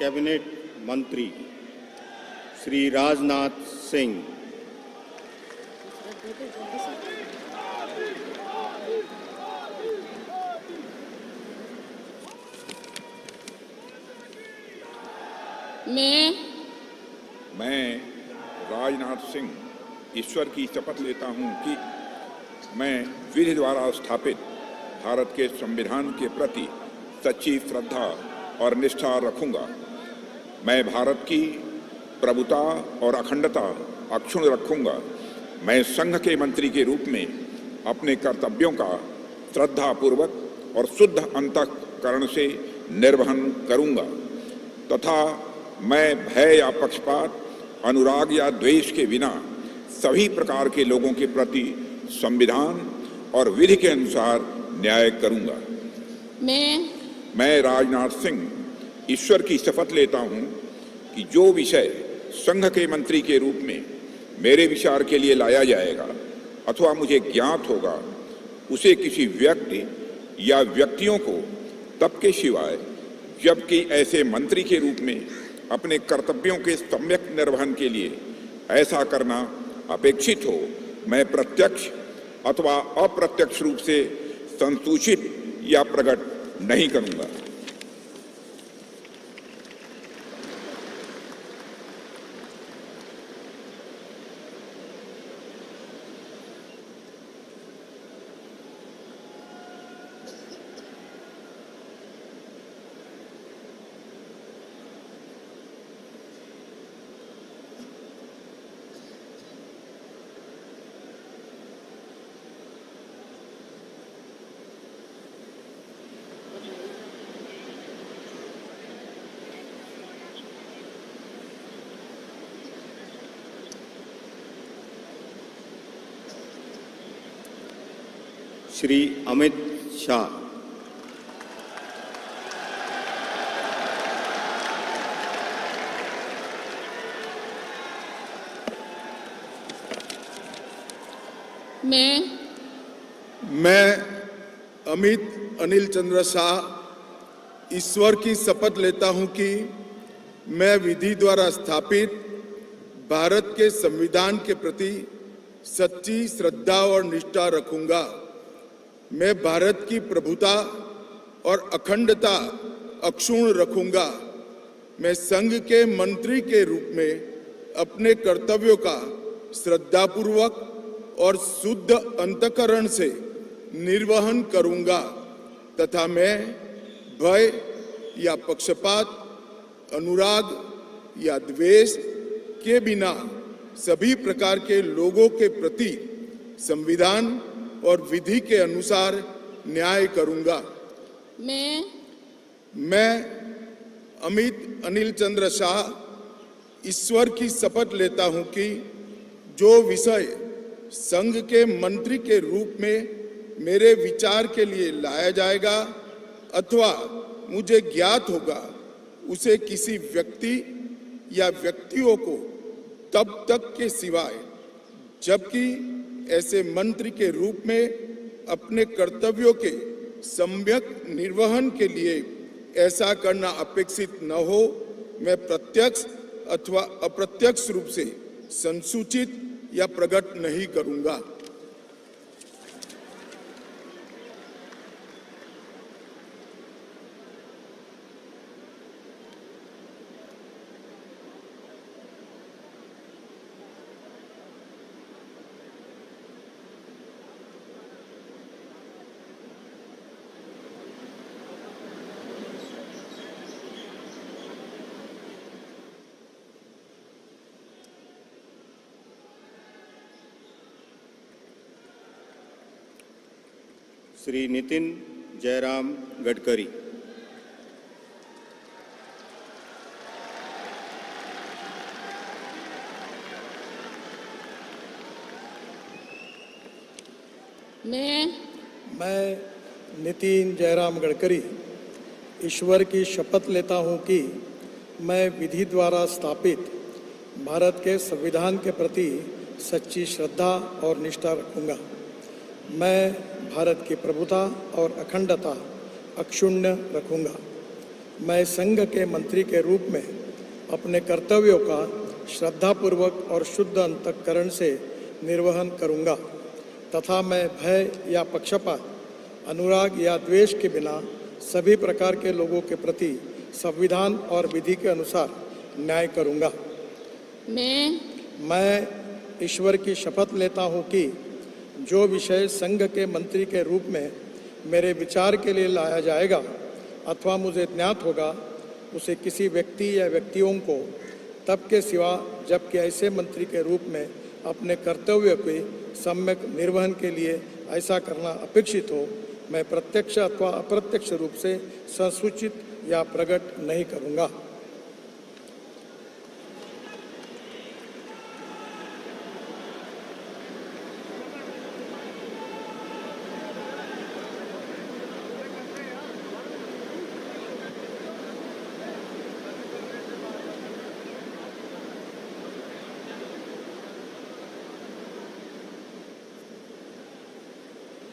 Cabinet मंत्री श्री राजनाथ सिंह, मैं राजनाथ सिंह ईश्वर की शपथ लेता हूं कि मैं विधि द्वारा स्थापित भारत के संविधान के प्रति सच्ची श्रद्धा और निष्ठा रखूंगा। मैं भारत की प्रभुता और अखंडता अक्षुण्ण रखूंगा। मैं संघ के मंत्री के रूप में अपने कर्तव्यों का श्रद्धापूर्वक और शुद्ध अंतःकरण से निर्वहन करूंगा तथा मैं भय या पक्षपात, अनुराग या द्वेष के बिना सभी प्रकार के लोगों के प्रति संविधान और विधि के अनुसार न्याय करूंगा। मैं राजनाथ सिंह ईश्वर की शपथ लेता हूं कि जो विषय संघ के मंत्री के रूप में मेरे विचार के लिए लाया जाएगा अथवा मुझे ज्ञात होगा, उसे किसी व्यक्ति या व्यक्तियों को तब के सिवाय जबकि ऐसे मंत्री के रूप में अपने कर्तव्यों के सम्यक निर्वहन के लिए ऐसा करना अपेक्षित हो, मैं प्रत्यक्ष अथवा अप्रत्यक्ष रूप से संसूचित या प्रकट नहीं करूंगा। श्री अमित शाह, मैं अमित अनिल चंद्र शाह ईश्वर की शपथ लेता हूं कि मैं विधि द्वारा स्थापित भारत के संविधान के प्रति सच्ची श्रद्धा और निष्ठा रखूंगा। मैं भारत की प्रभुता और अखंडता अक्षुण्ण रखूंगा। मैं संघ के मंत्री के रूप में अपने कर्तव्यों का श्रद्धापूर्वक और शुद्ध अंतःकरण से निर्वहन करूंगा तथा मैं भय या पक्षपात, अनुराग या द्वेष के बिना सभी प्रकार के लोगों के प्रति संविधान और विधि के अनुसार न्याय करूंगा। मैं अमित अनिल चंद्र शाह ईश्वर की शपथ लेता हूं कि जो विषय संघ के मंत्री के रूप में मेरे विचार के लिए लाया जाएगा अथवा मुझे ज्ञात होगा, उसे किसी व्यक्ति या व्यक्तियों को तब तक के सिवाय जबकि ऐसे मंत्री के रूप में अपने कर्तव्यों के सम्यक निर्वहन के लिए ऐसा करना अपेक्षित न हो, मैं प्रत्यक्ष अथवा अप्रत्यक्ष रूप से संसूचित या प्रकट नहीं करूंगा। श्री नितिन जयराम गडकरी, मैं नितिन जयराम गडकरी ईश्वर की शपथ लेता हूं कि मैं विधि द्वारा स्थापित भारत के संविधान के प्रति सच्ची श्रद्धा और निष्ठा रखूंगा। मैं भारत की प्रभुता और अखंडता अक्षुण्ण रखूंगा। मैं संघ के मंत्री के रूप में अपने कर्तव्यों का श्रद्धापूर्वक और शुद्ध अंतःकरण से निर्वहन करूंगा तथा मैं भय या पक्षपात, अनुराग या द्वेष के बिना सभी प्रकार के लोगों के प्रति संविधान और विधि के अनुसार न्याय करूंगा। मैं ईश्वर की शपथ लेता हूं कि जो विषय संघ के मंत्री के रूप में मेरे विचार के लिए लाया जाएगा अथवा मुझे ज्ञात होगा, उसे किसी व्यक्ति या व्यक्तियों को तब के सिवा जबकि ऐसे मंत्री के रूप में अपने कर्तव्य के सम्यक निर्वहन के लिए ऐसा करना अपेक्षित हो, मैं प्रत्यक्ष अथवा अप्रत्यक्ष रूप से संसूचित या प्रकट नहीं करूंगा।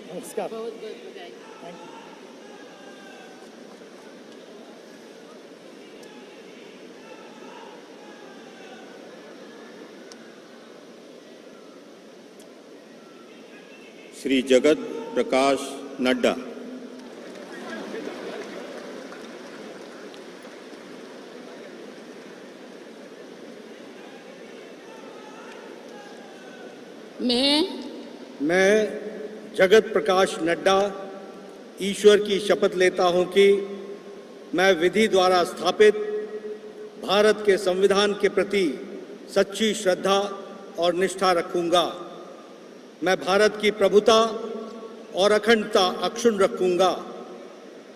नमस्कार। बहुत बहुत बधाई। Thank you. श्री जगत प्रकाश नड्डा। मैं जगत प्रकाश नड्डा ईश्वर की शपथ लेता हूं कि मैं विधि द्वारा स्थापित भारत के संविधान के प्रति सच्ची श्रद्धा और निष्ठा रखूंगा। मैं भारत की प्रभुता और अखंडता अक्षुण्ण रखूंगा।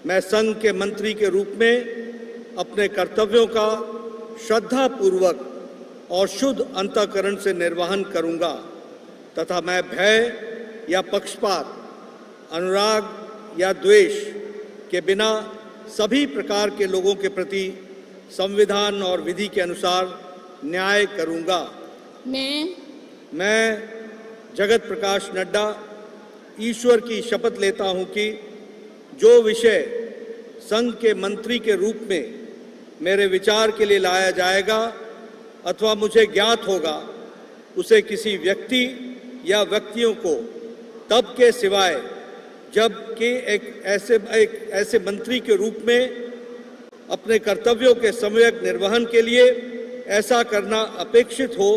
मैं संघ के मंत्री के रूप में अपने कर्तव्यों का श्रद्धापूर्वक और शुद्ध अंतःकरण से निर्वहन करूंगा तथा मैं भय या पक्षपात, अनुराग या द्वेष के बिना सभी प्रकार के लोगों के प्रति संविधान और विधि के अनुसार न्याय करूंगा। मैं जगत प्रकाश नड्डा ईश्वर की शपथ लेता हूं कि जो विषय संघ के मंत्री के रूप में मेरे विचार के लिए लाया जाएगा अथवा मुझे ज्ञात होगा, उसे किसी व्यक्ति या व्यक्तियों को तब के सिवाय जबकि एक ऐसे मंत्री के रूप में अपने कर्तव्यों के सम्यक निर्वहन के लिए ऐसा करना अपेक्षित हो,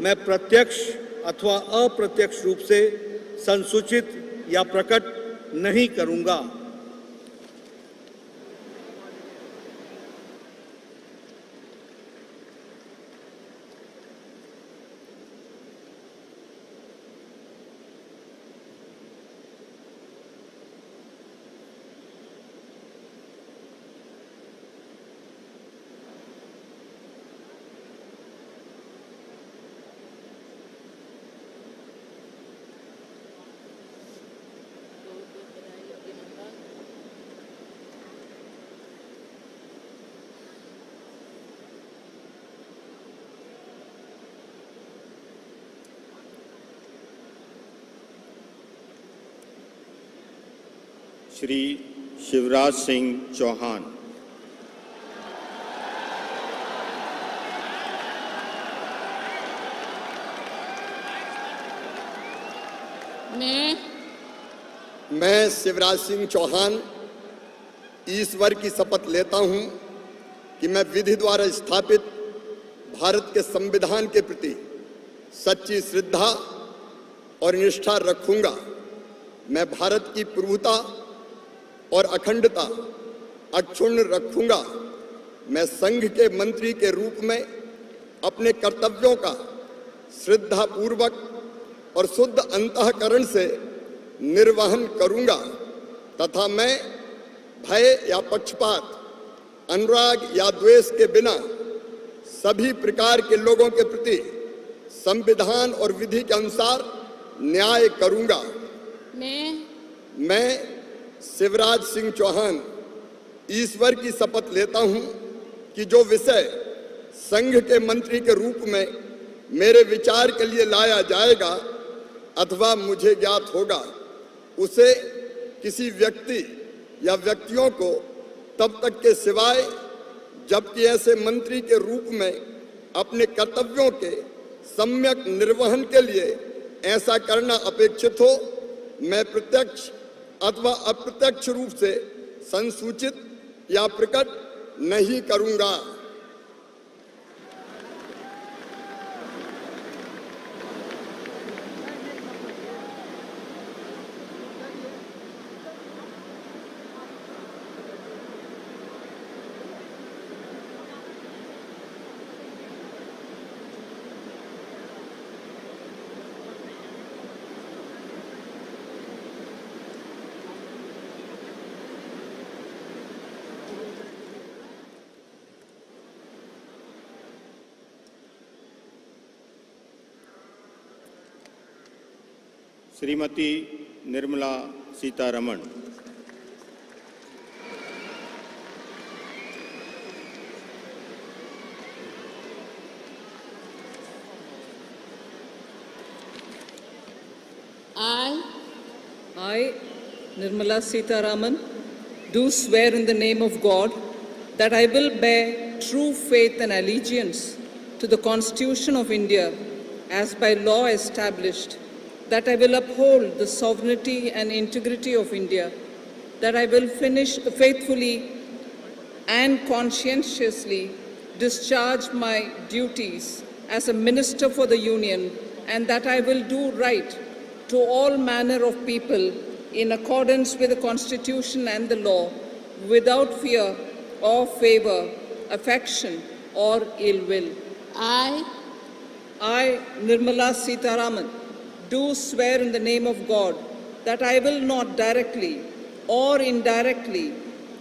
मैं प्रत्यक्ष अथवा अप्रत्यक्ष रूप से संसूचित या प्रकट नहीं करूंगा। श्री शिवराज सिंह चौहान। मैं शिवराज सिंह चौहान ईश्वर की शपथ लेता हूं कि मैं विधि द्वारा स्थापित भारत के संविधान के प्रति सच्ची श्रद्धा और निष्ठा रखूंगा। मैं भारत की प्रभुता और अखंडता अक्षुण्ण रखूंगा। मैं संघ के मंत्री के रूप में अपने कर्तव्यों का श्रद्धापूर्वक और शुद्ध अंतःकरण से निर्वहन करूंगा तथा मैं भय या पक्षपात, अनुराग या द्वेष के बिना सभी प्रकार के लोगों के प्रति संविधान और विधि के अनुसार न्याय करूंगा। मैं शिवराज सिंह चौहान ईश्वर की शपथ लेता हूं कि जो विषय संघ के मंत्री के रूप में मेरे विचार के लिए लाया जाएगा अथवा मुझे ज्ञात होगा, उसे किसी व्यक्ति या व्यक्तियों को तब तक के सिवाय जबकि ऐसे मंत्री के रूप में अपने कर्तव्यों के सम्यक निर्वहन के लिए ऐसा करना अपेक्षित हो, मैं प्रत्यक्ष अथवा अप्रत्यक्ष रूप से संसूचित या प्रकट नहीं करूंगा। Shrimati Nirmala Sitharaman. I, Nirmala Sitharaman, do swear in the name of God that I will bear true faith and allegiance to the Constitution of India as by law established, that I will uphold the sovereignty and integrity of India, that I will faithfully and conscientiously discharge my duties as a minister for the Union, and that I will do right to all manner of people in accordance with the Constitution and the law, without fear or favor, affection or ill will. I, Nirmala Sitharaman, do swear in the name of God that I will not directly or indirectly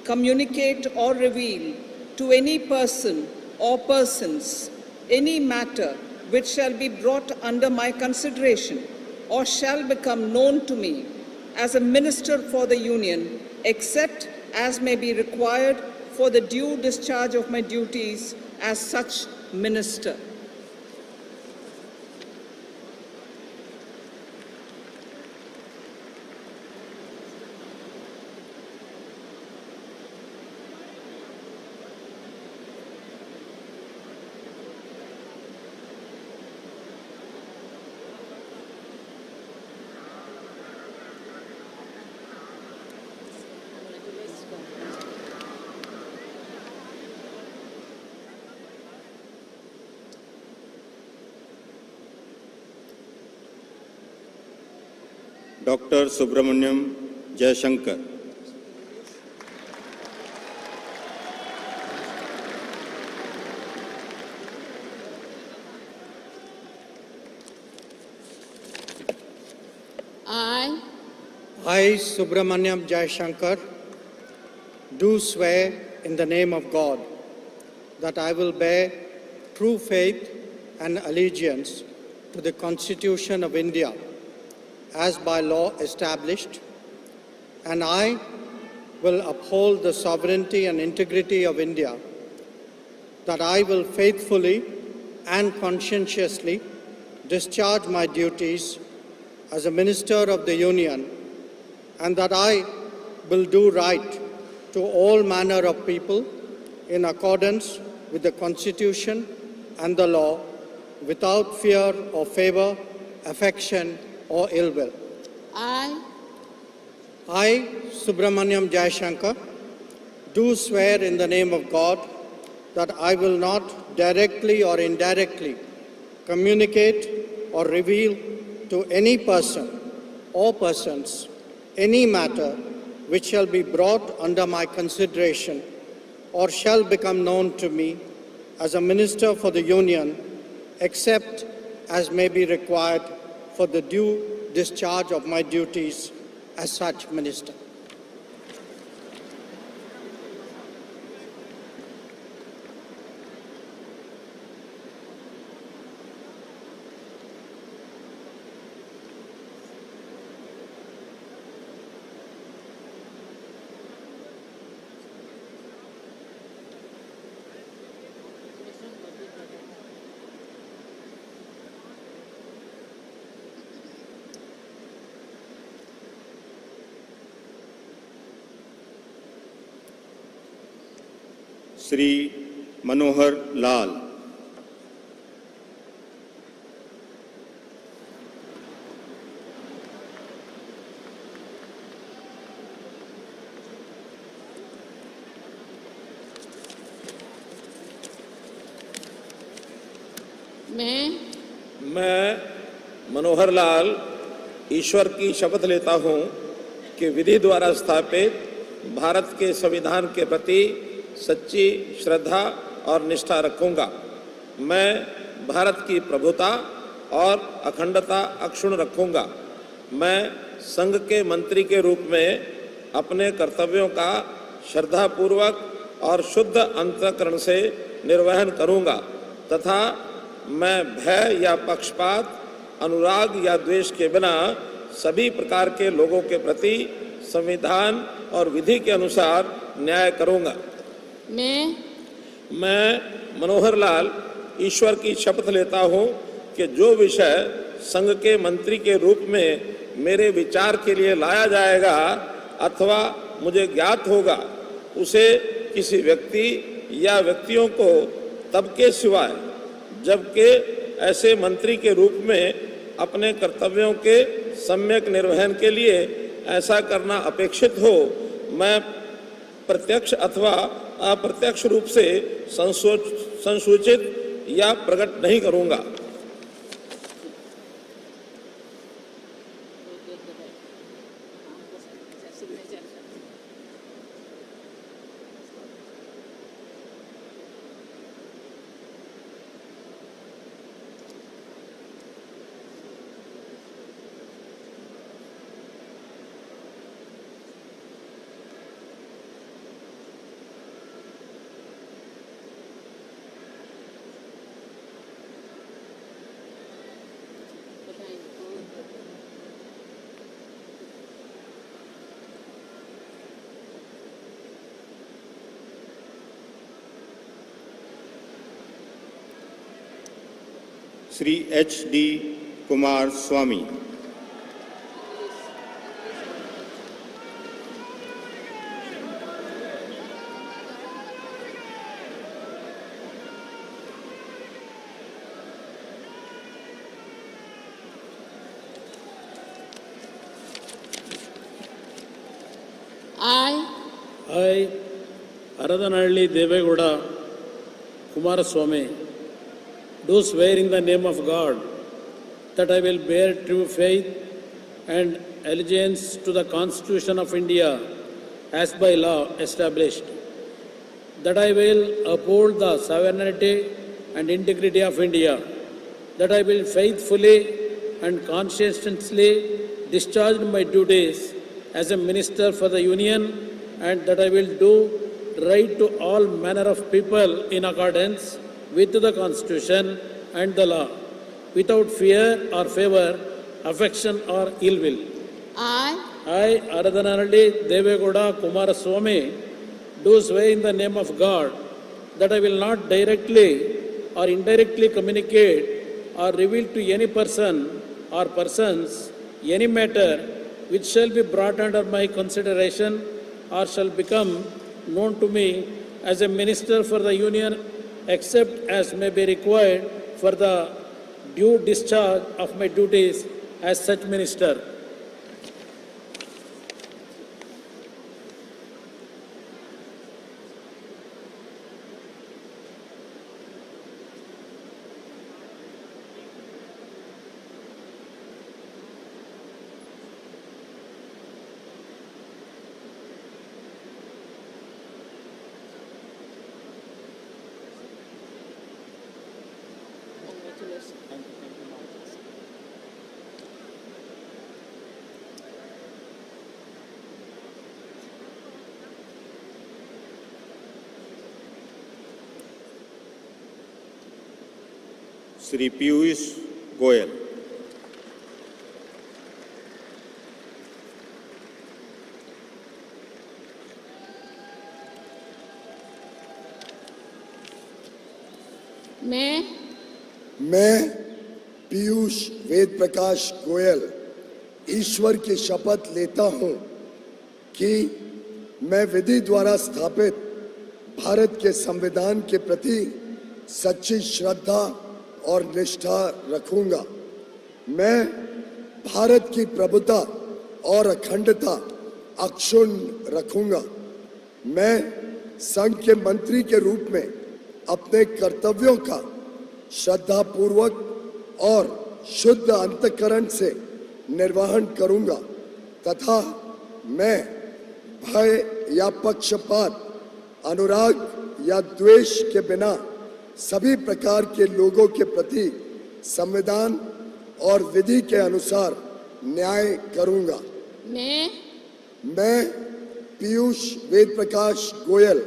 communicate or reveal to any person or persons any matter which shall be brought under my consideration or shall become known to me as a minister for the Union, except as may be required for the due discharge of my duties as such minister. Doctor Subramaniam Jaishankar. I, Subramaniam Jayashankar, do swear in the name of God that I will bear true faith and allegiance to the Constitution of India as by law established, and I will uphold the sovereignty and integrity of India, that I will faithfully and conscientiously discharge my duties as a minister of the Union, and that I will do right to all manner of people in accordance with the Constitution and the law, without fear or favor, affection or ill will. I, Subramaniam Jayashankar, do swear in the name of God that I will not directly or indirectly communicate or reveal to any person or persons any matter which shall be brought under my consideration or shall become known to me as a minister for the Union, except as may be required for the due discharge of my duties as such minister. Shri Manohar Lal. मैं मनोहर लाल ईश्वर की शपथ लेता हूँ कि विधि द्वारा स्थापित भारत के संविधान के प्रति सच्ची श्रद्धा और निष्ठा रखूँगा। मैं भारत की प्रभुता और अखंडता अक्षुण्ण रखूँगा। मैं संघ के मंत्री के रूप में अपने कर्तव्यों का श्रद्धापूर्वक और शुद्ध अंतःकरण से निर्वहन करूँगा तथा मैं भय या पक्षपात, अनुराग या द्वेष के बिना सभी प्रकार के लोगों के प्रति संविधान और विधि के अनुसार न्याय करूँगा। मैं मनोहर लाल ईश्वर की शपथ लेता हूँ कि जो विषय संघ के मंत्री के रूप में मेरे विचार के लिए लाया जाएगा अथवा मुझे ज्ञात होगा, उसे किसी व्यक्ति या व्यक्तियों को तब के सिवाय जबकि ऐसे मंत्री के रूप में अपने कर्तव्यों के सम्यक निर्वहन के लिए ऐसा करना अपेक्षित हो, मैं प्रत्यक्ष अथवा अप्रत्यक्ष रूप से संसूचित या प्रकट नहीं करूँगा। Shri HD Kumar Swami. I, Aradanalli Devegowda Kumaraswamy, do swear in the name of God that I will bear true faith and allegiance to the Constitution of India as by law established, that I will uphold the sovereignty and integrity of India, that I will faithfully and conscientiously discharge my duties as a Minister for the Union, and that I will do right to all manner of people in accordance with the Constitution and the law, without fear or favor, affection or ill will. I, Aradanalli Devegowda Kumaraswamy, do swear in the name of God that I will not directly or indirectly communicate or reveal to any person or persons any matter which shall be brought under my consideration or shall become known to me as a Minister for the Union, except as may be required for the due discharge of my duties as such Minister. Shri Piyush Goyal. मैं पीयूष वेद प्रकाश गोयल ईश्वर की शपथ लेता हूं कि मैं विधि द्वारा स्थापित भारत के संविधान के प्रति सच्ची श्रद्धा और निष्ठा रखूंगा। मैं भारत की प्रभुता और अखंडता अक्षुण्ण रखूंगा। मैं संघ के मंत्री के रूप में अपने कर्तव्यों का श्रद्धापूर्वक और शुद्ध अंतःकरण से निर्वहन करूंगा तथा मैं भय या पक्षपात, अनुराग या द्वेष के बिना सभी प्रकार के लोगों के प्रति संविधान और विधि के अनुसार न्याय करूंगा। मैं पीयूष वेद प्रकाश गोयल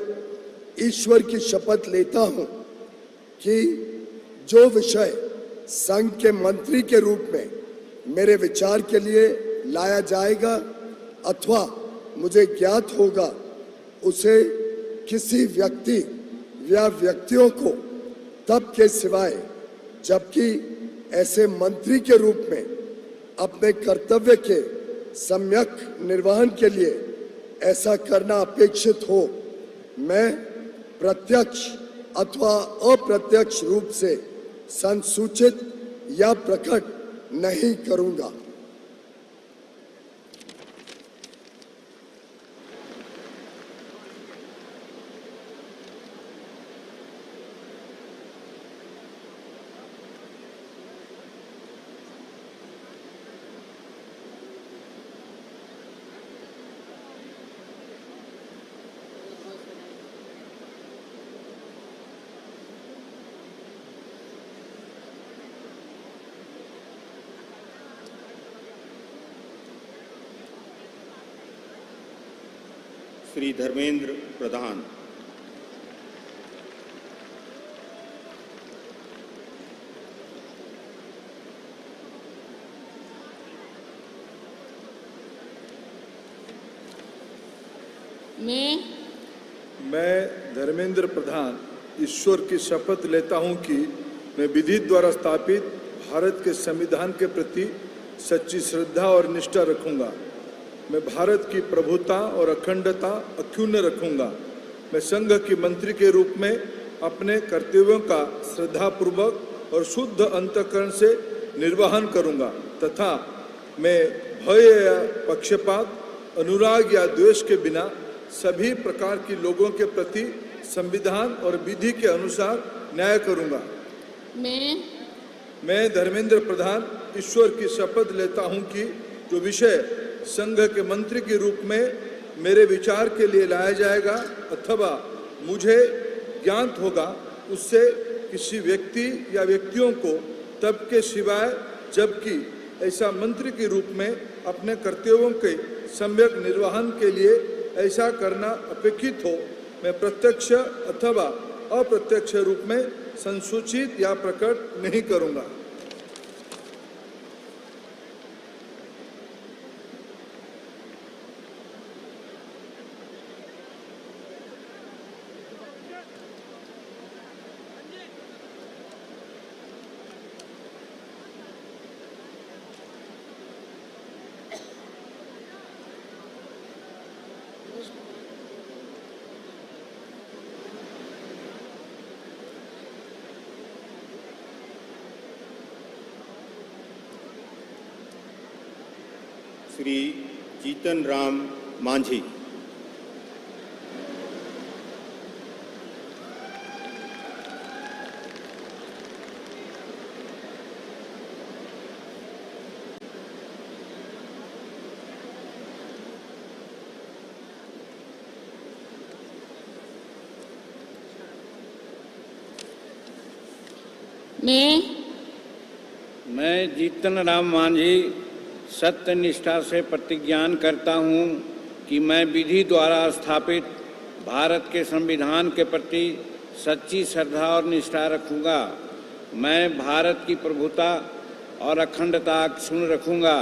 ईश्वर की शपथ लेता हूं कि जो विषय संघ के मंत्री के रूप में मेरे विचार के लिए लाया जाएगा अथवा मुझे ज्ञात होगा, उसे किसी व्यक्ति या व्यक्तियों को तब के सिवाय जबकि ऐसे मंत्री के रूप में अपने कर्तव्य के सम्यक निर्वहन के लिए ऐसा करना अपेक्षित हो, मैं प्रत्यक्ष अथवा अप्रत्यक्ष रूप से संसूचित या प्रकट नहीं करूंगा। श्री धर्मेंद्र प्रधान। मैं धर्मेंद्र प्रधान ईश्वर की शपथ लेता हूं कि मैं विधि द्वारा स्थापित भारत के संविधान के प्रति सच्ची श्रद्धा और निष्ठा रखूंगा। मैं भारत की प्रभुता और अखंडता अक्षुण्ण रखूंगा। मैं संघ के मंत्री के रूप में अपने कर्तव्यों का श्रद्धापूर्वक और शुद्ध अंतःकरण से निर्वहन करूंगा तथा मैं भय या पक्षपात, अनुराग या द्वेष के बिना सभी प्रकार के लोगों के प्रति संविधान और विधि के अनुसार न्याय करूंगा। मैं धर्मेंद्र प्रधान ईश्वर की शपथ लेता हूं कि जो विषय संघ के मंत्री के रूप में मेरे विचार के लिए लाया जाएगा अथवा मुझे ज्ञात होगा, उससे किसी व्यक्ति या व्यक्तियों को तब के सिवाय जबकि ऐसा मंत्री के रूप में अपने कर्तव्यों के सम्यक निर्वहन के लिए ऐसा करना अपेक्षित हो, मैं प्रत्यक्ष अथवा अप्रत्यक्ष रूप में संसूचित या प्रकट नहीं करूंगा। श्री जीतन राम मांझी। मैं जीतन राम मांझी सत्य निष्ठा से प्रतिज्ञान करता हूँ कि मैं विधि द्वारा स्थापित भारत के संविधान के प्रति सच्ची श्रद्धा और निष्ठा रखूँगा। मैं भारत की प्रभुता और अखंडता अक्षुण्ण रखूँगा।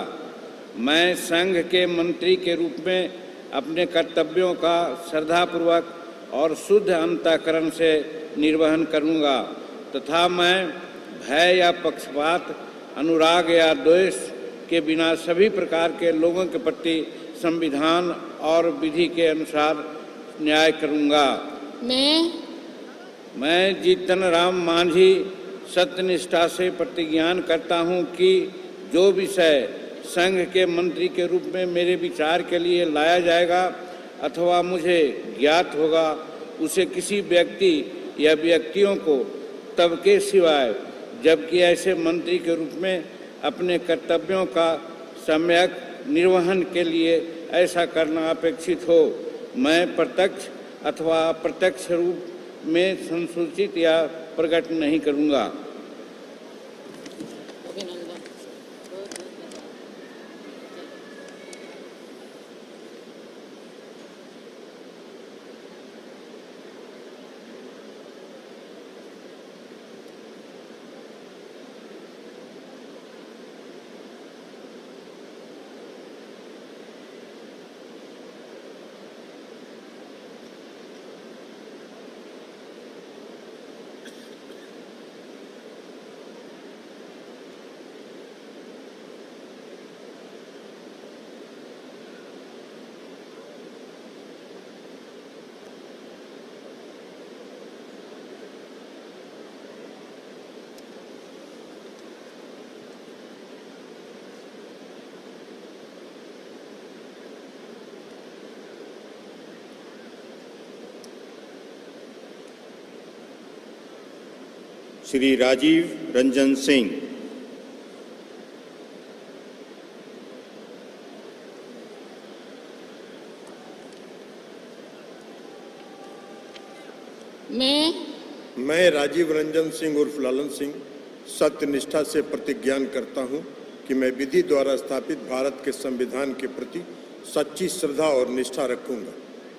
मैं संघ के मंत्री के रूप में अपने कर्तव्यों का श्रद्धापूर्वक और शुद्ध अंतःकरण से निर्वहन करूँगा तथा मैं भय या पक्षपात, अनुराग या द्वेष के बिना सभी प्रकार के लोगों के प्रति संविधान और विधि के अनुसार न्याय करूंगा। मैं जीतन राम मांझी सत्यनिष्ठा से प्रतिज्ञान करता हूं कि जो विषय संघ के मंत्री के रूप में मेरे विचार के लिए लाया जाएगा अथवा मुझे ज्ञात होगा, उसे किसी व्यक्ति या व्यक्तियों को तब के सिवाय जबकि ऐसे मंत्री के रूप में अपने कर्तव्यों का सम्यक निर्वहन के लिए ऐसा करना अपेक्षित हो, मैं प्रत्यक्ष अथवा अप्रत्यक्ष रूप में संसूचित या प्रकट नहीं करूंगा। श्री राजीव रंजन सिंह। मैं राजीव रंजन सिंह उर्फ लालन सिंह सत्यनिष्ठा से प्रतिज्ञान करता हूं कि मैं विधि द्वारा स्थापित भारत के संविधान के प्रति सच्ची श्रद्धा और निष्ठा रखूंगा।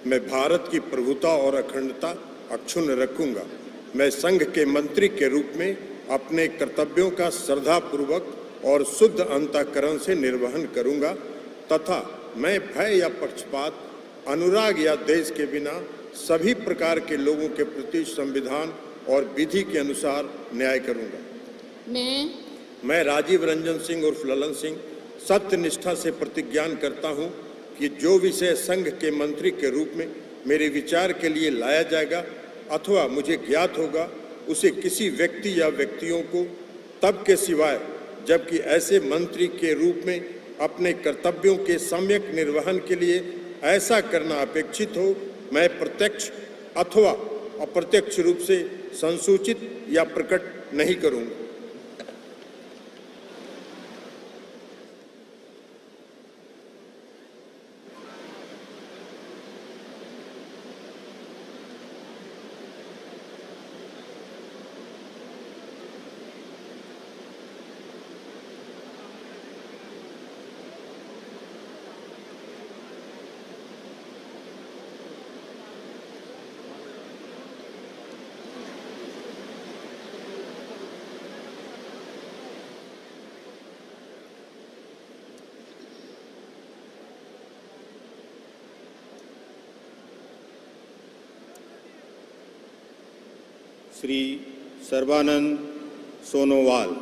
मैं भारत की प्रभुता और अखंडता अक्षुण्ण रखूंगा। मैं संघ के मंत्री के रूप में अपने कर्तव्यों का श्रद्धापूर्वक और शुद्ध अंतःकरण से निर्वहन करूंगा तथा मैं भय या पक्षपात, अनुराग या देश के बिना सभी प्रकार के लोगों के प्रति संविधान और विधि के अनुसार न्याय करूंगा। मैं राजीव रंजन सिंह उर्फ ललन सिंह सत्यनिष्ठा से प्रतिज्ञान करता हूं कि जो विषय संघ के मंत्री के रूप में मेरे विचार के लिए लाया जाएगा अथवा मुझे ज्ञात होगा, उसे किसी व्यक्ति या व्यक्तियों को तब के सिवाय जबकि ऐसे मंत्री के रूप में अपने कर्तव्यों के सम्यक निर्वहन के लिए ऐसा करना अपेक्षित हो, मैं प्रत्यक्ष अथवा अप्रत्यक्ष रूप से संसूचित या प्रकट नहीं करूंगा। Shri Sarbananda Sonowal.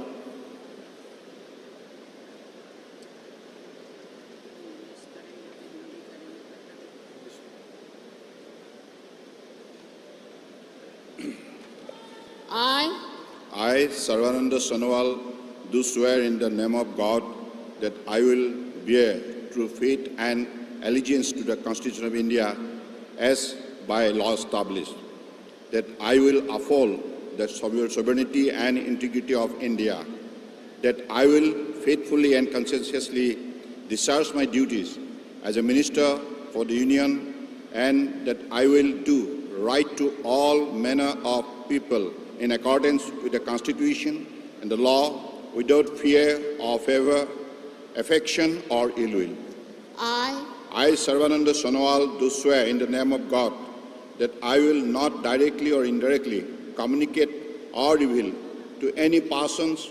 I, Sarvananda Sonowal, do swear in the name of God that I will bear true faith and allegiance to the Constitution of India as by law established, that I will uphold the sovereignty and integrity of India, that I will faithfully and conscientiously discharge my duties as a minister for the Union, and that I will do right to all manner of people in accordance with the Constitution and the law, without fear or favor, affection or ill will. I, Sarvananda Sonowal, do swear in the name of God that I will not directly or indirectly communicate or reveal to any persons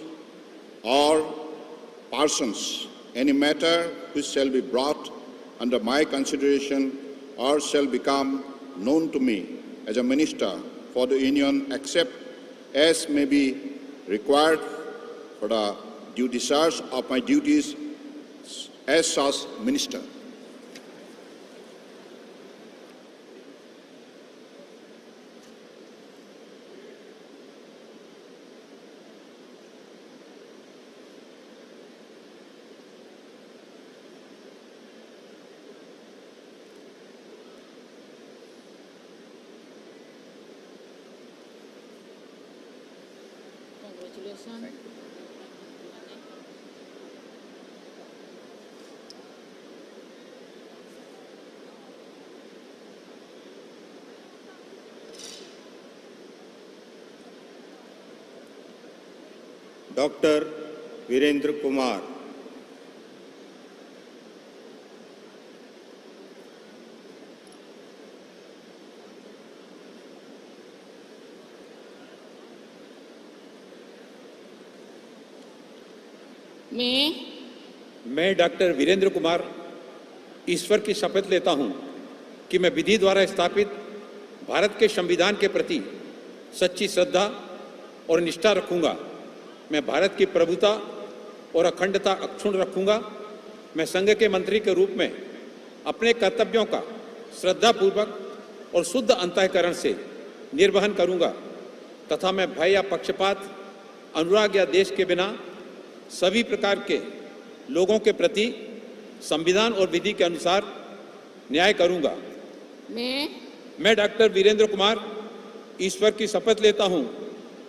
any matter which shall be brought under my consideration or shall become known to me as a minister for the Union, except as may be required for the due discharge of my duties as such minister. Congratulations. Doctor Virendra Kumar, मैं doctor Virendra Kumar ईश्वर की शपथ लेता हूं कि मैं विधि द्वारा स्थापित भारत के संविधान के प्रति सच्ची श्रद्धा और निष्ठा रखूंगा। मैं भारत की प्रभुता और अखंडता अक्षुण्ण रखूंगा। मैं संघ के मंत्री के रूप में अपने कर्तव्यों का श्रद्धापूर्वक और शुद्ध अंतःकरण से निर्वहन करूंगा तथा मैं भय या पक्षपात, अनुराग या देश के बिना सभी प्रकार के लोगों के प्रति संविधान और विधि के अनुसार न्याय करूंगा। मैं डॉक्टर वीरेंद्र कुमार ईश्वर की शपथ लेता हूं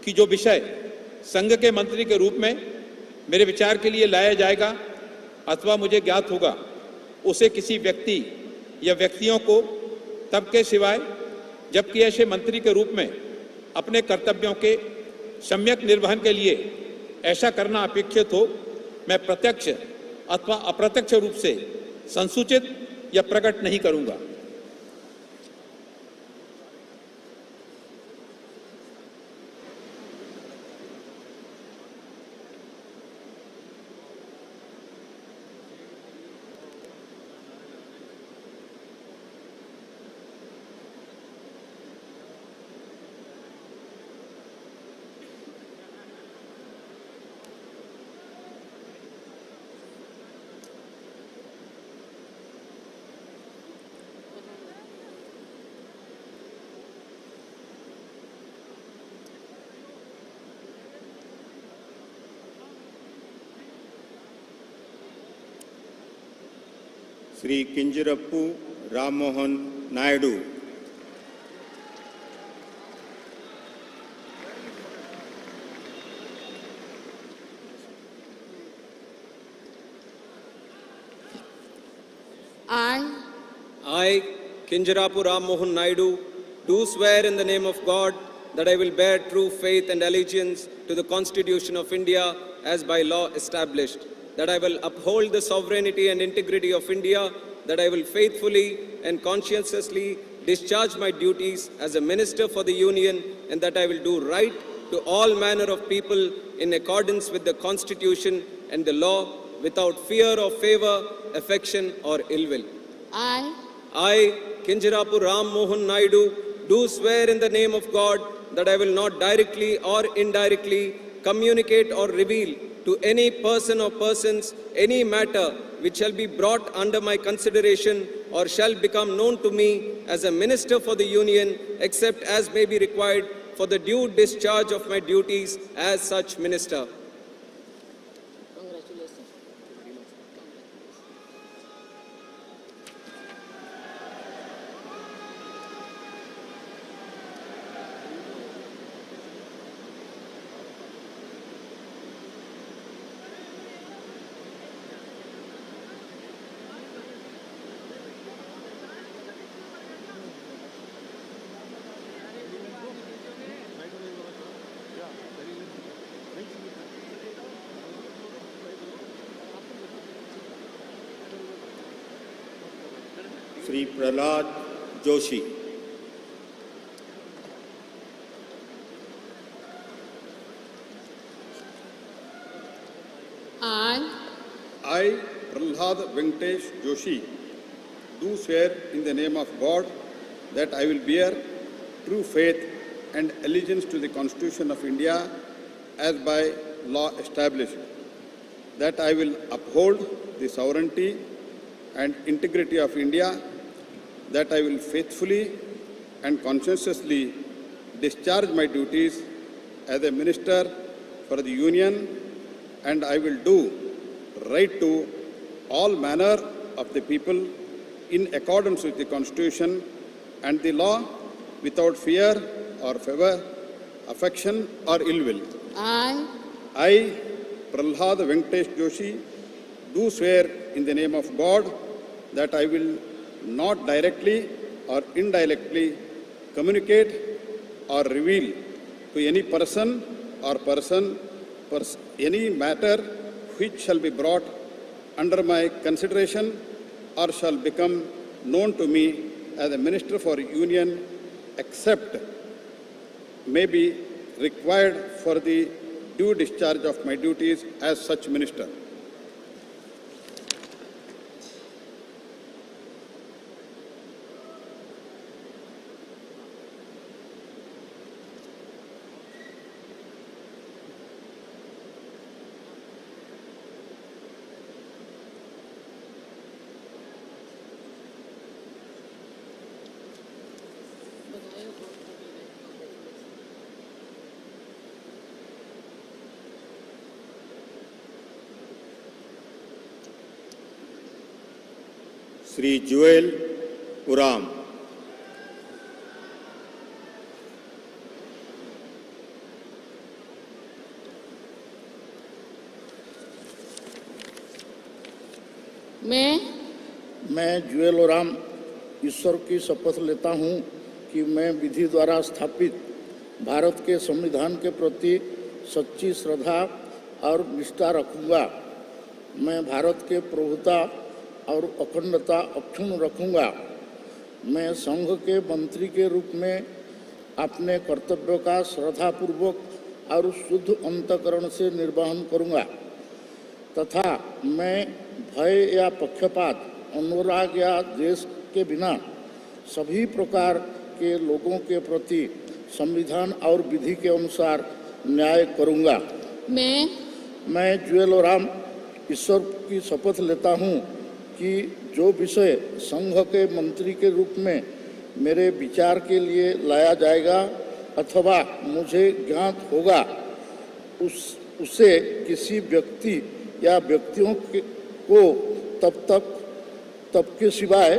कि जो विषय संघ के मंत्री के रूप में मेरे विचार के लिए लाया जाएगा अथवा मुझे ज्ञात होगा, उसे किसी व्यक्ति या व्यक्तियों को तब के सिवाय जबकि ऐसे मंत्री के रूप में अपने कर्तव्यों के सम्यक निर्वहन के लिए ऐसा करना अपेक्षित हो, मैं प्रत्यक्ष अथवा अप्रत्यक्ष रूप से संसूचित या प्रकट नहीं करूंगा। Shri किंजरप्पू Rammohan Naidu, I, Kinjarapu Ram Mohan Naidu, do swear in the name of God that I will bear true faith and allegiance to the Constitution of India as by law established, that I will uphold the sovereignty and integrity of India, that I will faithfully and conscientiously discharge my duties as a minister for the Union, and that I will do right to all manner of people in accordance with the Constitution and the law, without fear or favor, affection or ill will. I, Kinjarapu Ram Mohan Naidu, do swear in the name of God that I will not directly or indirectly communicate or reveal to any person or persons any matter which shall be brought under my consideration or shall become known to me as a minister for the Union, except as may be required for the due discharge of my duties as such minister. Shri Prahlad Joshi, I, Prahlad Venkatesh Joshi, do swear in the name of God that I will bear true faith and allegiance to the Constitution of India as by law established, that I will uphold the sovereignty and integrity of India, that I will faithfully and conscientiously discharge my duties as a minister for the Union, and I will do right to all manner of the people in accordance with the Constitution and the law, without fear or favor, affection or ill will. I, Prahlad Venkatesh Joshi, do swear in the name of God that I will not directly or indirectly communicate or reveal to any person or any matter which shall be brought under my consideration or shall become known to me as a Minister for Union, except may be required for the due discharge of my duties as such minister. Shri जुएल उराम। मैं जुएल उराम ईश्वर की शपथ लेता हूँ कि मैं विधि द्वारा स्थापित भारत के संविधान के प्रति सच्ची श्रद्धा और निष्ठा रखूँगा। मैं भारत के प्रभुता और अखंडता अक्षुण्ण रखूँगा। मैं संघ के मंत्री के रूप में अपने कर्तव्यों का श्रद्धापूर्वक और शुद्ध अंतःकरण से निर्वहन करूँगा तथा मैं भय या पक्षपात, अनुराग या द्वेष के बिना सभी प्रकार के लोगों के प्रति संविधान और विधि के अनुसार न्याय करूँगा। मैं जुएल उराम ईश्वर की शपथ लेता हूँ कि जो विषय संघ के मंत्री के रूप में मेरे विचार के लिए लाया जाएगा अथवा मुझे ज्ञात होगा उसे किसी व्यक्ति या व्यक्तियों को तब के सिवाय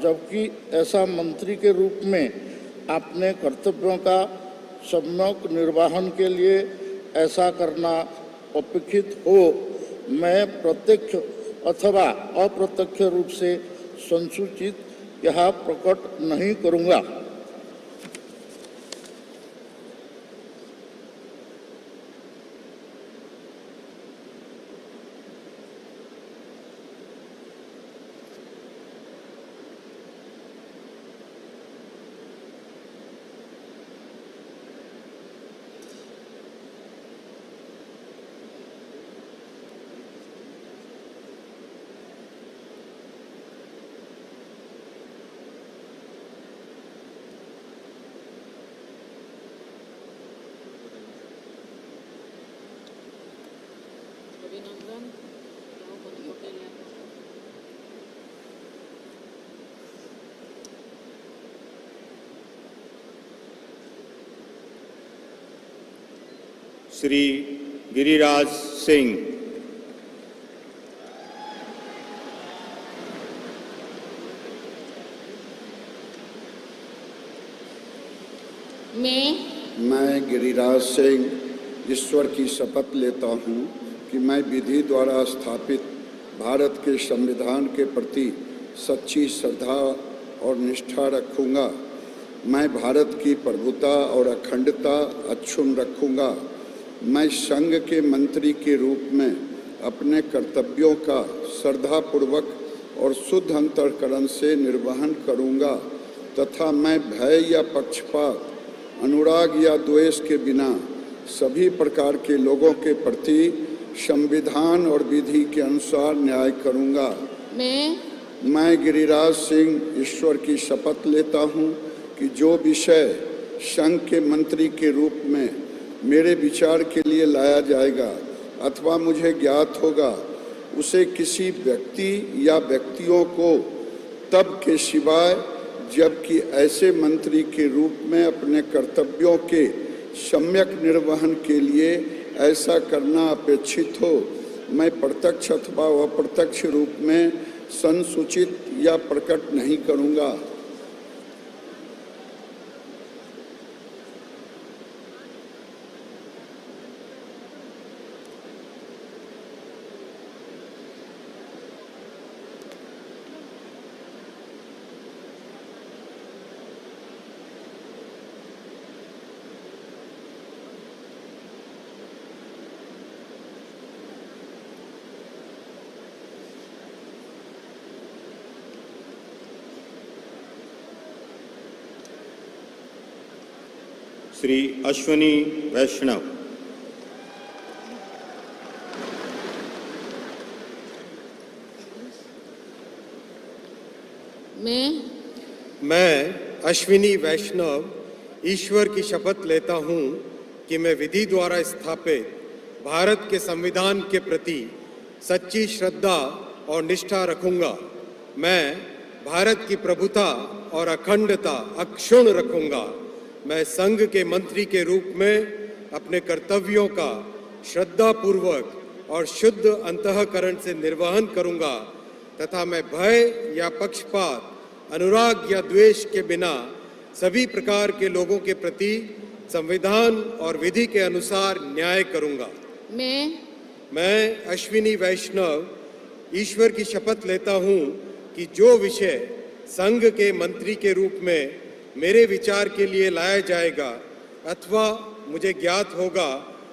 जबकि ऐसा मंत्री के रूप में अपने कर्तव्यों का सम्यक निर्वहन के लिए ऐसा करना अपेक्षित हो, मैं प्रत्यक्ष अथवा अप्रत्यक्ष रूप से संसूचित यह प्रकट नहीं करूँगा। श्री गिरिराज सिंह। मैं गिरिराज सिंह ईश्वर की शपथ लेता हूँ कि मैं विधि द्वारा स्थापित भारत के संविधान के प्रति सच्ची श्रद्धा और निष्ठा रखूँगा। मैं भारत की प्रभुता और अखंडता अक्षुण्ण रखूँगा। मैं संघ के मंत्री के रूप में अपने कर्तव्यों का श्रद्धापूर्वक और शुद्ध अंतःकरण से निर्वहन करूँगा तथा मैं भय या पक्षपात, अनुराग या द्वेष के बिना सभी प्रकार के लोगों के प्रति संविधान और विधि के अनुसार न्याय करूँगा। मैं गिरिराज सिंह ईश्वर की शपथ लेता हूँ कि जो विषय संघ के मंत्री के रूप में मेरे विचार के लिए लाया जाएगा अथवा मुझे ज्ञात होगा उसे किसी व्यक्ति या व्यक्तियों को तब के सिवाय जबकि ऐसे मंत्री के रूप में अपने कर्तव्यों के सम्यक निर्वहन के लिए ऐसा करना अपेक्षित हो, मैं प्रत्यक्ष अथवा अप्रत्यक्ष रूप में संसूचित या प्रकट नहीं करूँगा। श्री अश्विनी वैष्णव। मैं अश्विनी वैष्णव ईश्वर की शपथ लेता हूँ कि मैं विधि द्वारा स्थापित भारत के संविधान के प्रति सच्ची श्रद्धा और निष्ठा रखूंगा। मैं भारत की प्रभुता और अखंडता अक्षुण्ण रखूंगा। मैं संघ के मंत्री के रूप में अपने कर्तव्यों का श्रद्धापूर्वक और शुद्ध अंतःकरण से निर्वहन करूंगा तथा मैं भय या पक्षपात, अनुराग या द्वेष के बिना सभी प्रकार के लोगों के प्रति संविधान और विधि के अनुसार न्याय करूंगा। मैं अश्विनी वैष्णव ईश्वर की शपथ लेता हूं कि जो विषय संघ के मंत्री के रूप में मेरे विचार के लिए लाया जाएगा अथवा मुझे ज्ञात होगा,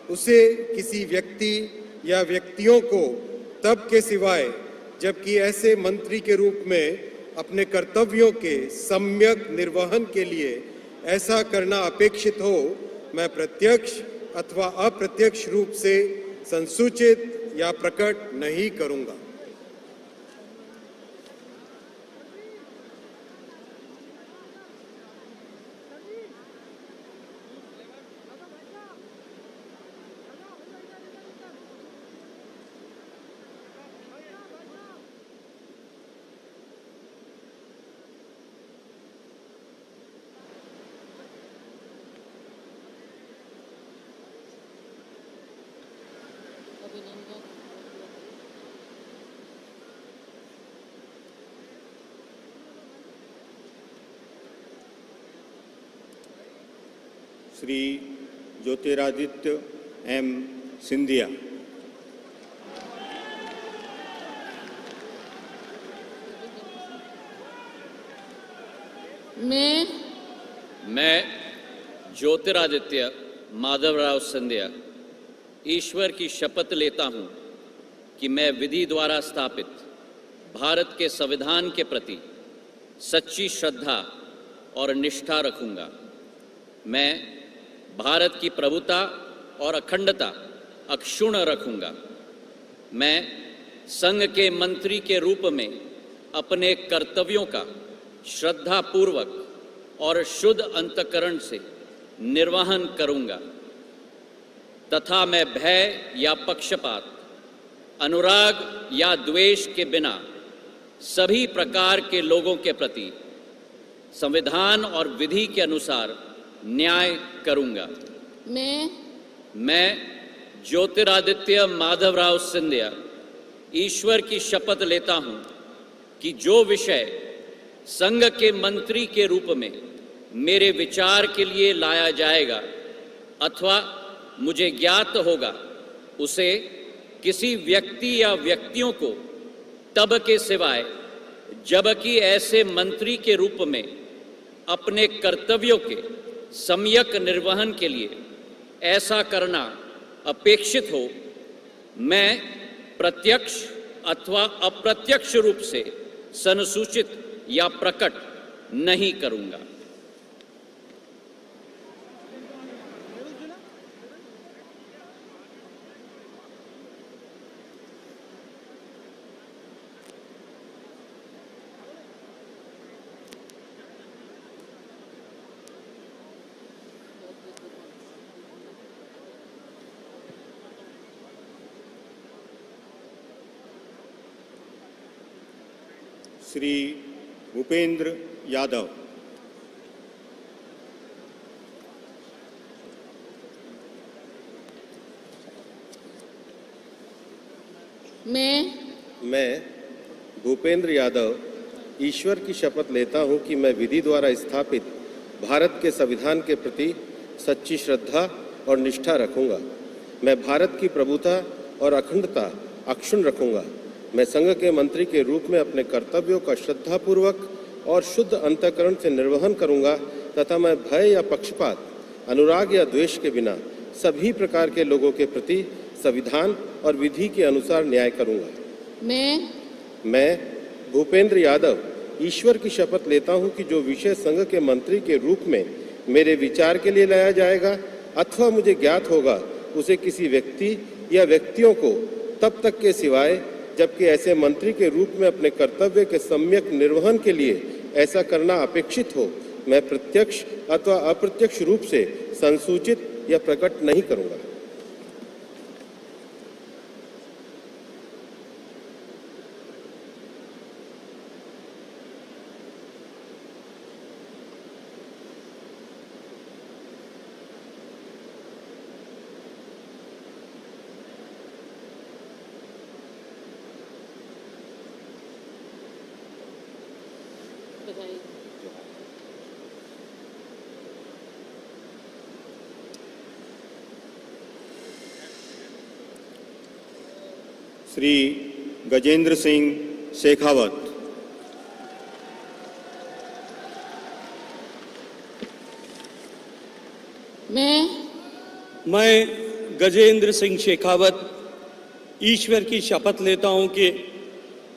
उसे किसी व्यक्ति या व्यक्तियों को तब के सिवाय जबकि ऐसे मंत्री के रूप में अपने कर्तव्यों के सम्यक निर्वहन के लिए ऐसा करना अपेक्षित हो, मैं प्रत्यक्ष अथवा अप्रत्यक्ष रूप से संसूचित या प्रकट नहीं करूंगा। श्री ज्योतिरादित्य एम सिंधिया। मैं ज्योतिरादित्य माधवराव सिंधिया ईश्वर की शपथ लेता हूं कि मैं विधि द्वारा स्थापित भारत के संविधान के प्रति सच्ची श्रद्धा और निष्ठा रखूंगा। मैं भारत की प्रभुता और अखंडता अक्षुण्ण रखूंगा। मैं संघ के मंत्री के रूप में अपने कर्तव्यों का श्रद्धापूर्वक और शुद्ध अंतःकरण से निर्वहन करूंगा तथा मैं भय या पक्षपात, अनुराग या द्वेष के बिना सभी प्रकार के लोगों के प्रति संविधान और विधि के अनुसार न्याय करूंगा। मैं ज्योतिरादित्य माधवराव सिंधिया ईश्वर की शपथ लेता हूं कि जो विषय संघ के मंत्री के रूप में मेरे विचार के लिए लाया जाएगा अथवा मुझे ज्ञात होगा, उसे किसी व्यक्ति या व्यक्तियों को तब के सिवाय जबकि ऐसे मंत्री के रूप में अपने कर्तव्यों के सम्यक निर्वहन के लिए ऐसा करना अपेक्षित हो, मैं प्रत्यक्ष अथवा अप्रत्यक्ष रूप से संसूचित या प्रकट नहीं करूंगा। श्री भूपेंद्र यादव। मैं भूपेंद्र यादव ईश्वर की शपथ लेता हूं कि मैं विधि द्वारा स्थापित भारत के संविधान के प्रति सच्ची श्रद्धा और निष्ठा रखूंगा। मैं भारत की प्रभुता और अखंडता अक्षुण्ण रखूंगा। मैं संघ के मंत्री के रूप में अपने कर्तव्यों का श्रद्धापूर्वक और शुद्ध अंतःकरण से निर्वहन करूंगा तथा मैं भय या पक्षपात, अनुराग या द्वेष के बिना सभी प्रकार के लोगों के प्रति संविधान और विधि के अनुसार न्याय करूंगा। मैं भूपेंद्र यादव ईश्वर की शपथ लेता हूं कि जो विषय संघ के मंत्री के रूप में मेरे विचार के लिए लाया जाएगा अथवा मुझे ज्ञात होगा उसे किसी व्यक्ति या व्यक्तियों को तब तक के सिवाय जबकि ऐसे मंत्री के रूप में अपने कर्तव्य के सम्यक निर्वहन के लिए ऐसा करना अपेक्षित हो मैं प्रत्यक्ष अथवा अप्रत्यक्ष रूप से संसूचित या प्रकट नहीं करूंगा। श्री गजेंद्र सिंह शेखावत। मैं गजेंद्र सिंह शेखावत ईश्वर की शपथ लेता हूं कि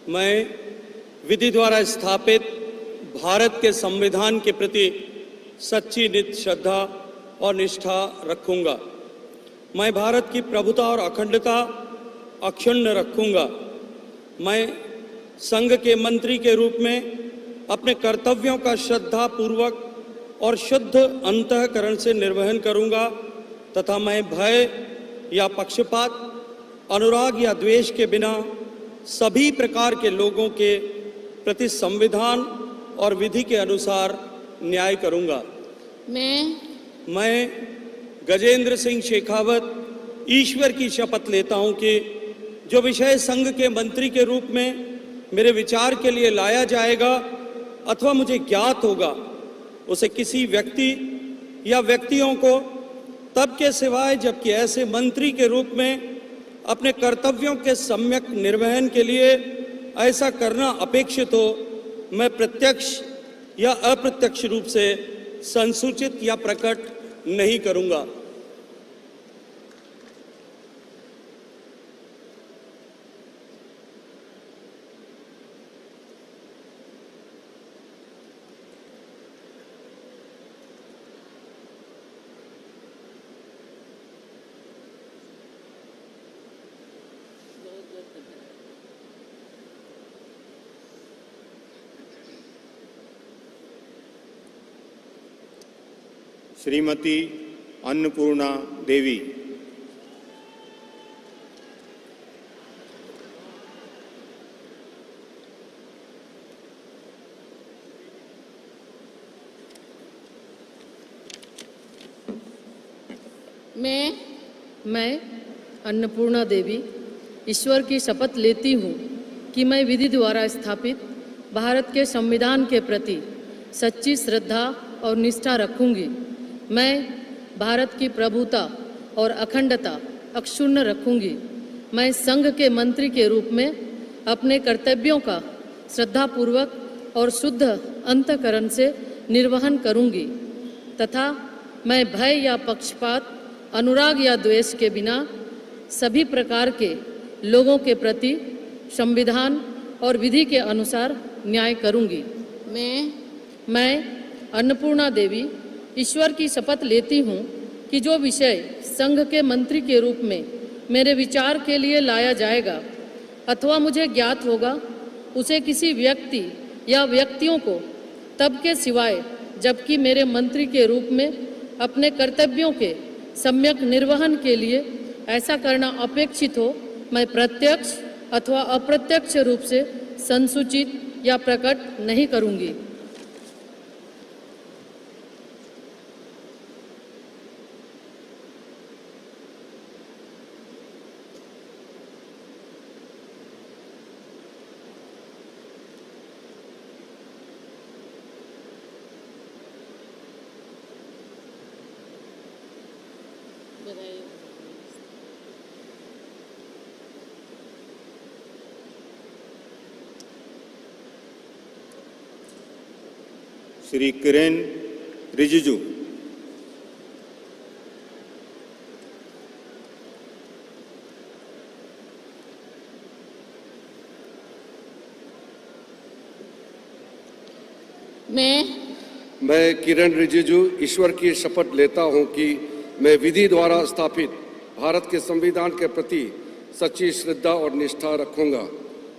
मैं विधि द्वारा स्थापित भारत के संविधान के प्रति सच्ची नित श्रद्धा और निष्ठा रखूंगा। मैं भारत की प्रभुता और अखंडता अक्षुण्ण रखूंगा। मैं संघ के मंत्री के रूप में अपने कर्तव्यों का श्रद्धा पूर्वक और शुद्ध अंतःकरण से निर्वहन करूंगा तथा मैं भय या पक्षपात, अनुराग या द्वेष के बिना सभी प्रकार के लोगों के प्रति संविधान और विधि के अनुसार न्याय करूंगा। मैं गजेंद्र सिंह शेखावत ईश्वर की शपथ लेता हूं कि जो विषय संघ के मंत्री के रूप में मेरे विचार के लिए लाया जाएगा अथवा मुझे ज्ञात होगा उसे किसी व्यक्ति या व्यक्तियों को तब के सिवाय जबकि ऐसे मंत्री के रूप में अपने कर्तव्यों के सम्यक निर्वहन के लिए ऐसा करना अपेक्षित हो मैं प्रत्यक्ष या अप्रत्यक्ष रूप से संसूचित या प्रकट नहीं करूंगा। श्रीमती अन्नपूर्णा देवी। मैं अन्नपूर्णा देवी ईश्वर की शपथ लेती हूँ कि मैं विधि द्वारा स्थापित भारत के संविधान के प्रति सच्ची श्रद्धा और निष्ठा रखूंगी। मैं भारत की प्रभुता और अखंडता अक्षुण्ण रखूंगी। मैं संघ के मंत्री के रूप में अपने कर्तव्यों का श्रद्धापूर्वक और शुद्ध अंतःकरण से निर्वहन करूंगी तथा मैं भय या पक्षपात, अनुराग या द्वेष के बिना सभी प्रकार के लोगों के प्रति संविधान और विधि के अनुसार न्याय करूंगी। मैं अन्नपूर्णा देवी ईश्वर की शपथ लेती हूँ कि जो विषय संघ के मंत्री के रूप में मेरे विचार के लिए लाया जाएगा अथवा मुझे ज्ञात होगा उसे किसी व्यक्ति या व्यक्तियों को तब के सिवाय जबकि मेरे मंत्री के रूप में अपने कर्तव्यों के सम्यक निर्वहन के लिए ऐसा करना अपेक्षित हो मैं प्रत्यक्ष अथवा अप्रत्यक्ष रूप से संसूचित या प्रकट नहीं करूंगी। श्री किरेन रिजिजू। मैं किरण रिजिजू ईश्वर की शपथ लेता हूं कि मैं विधि द्वारा स्थापित भारत के संविधान के प्रति सच्ची श्रद्धा और निष्ठा रखूंगा।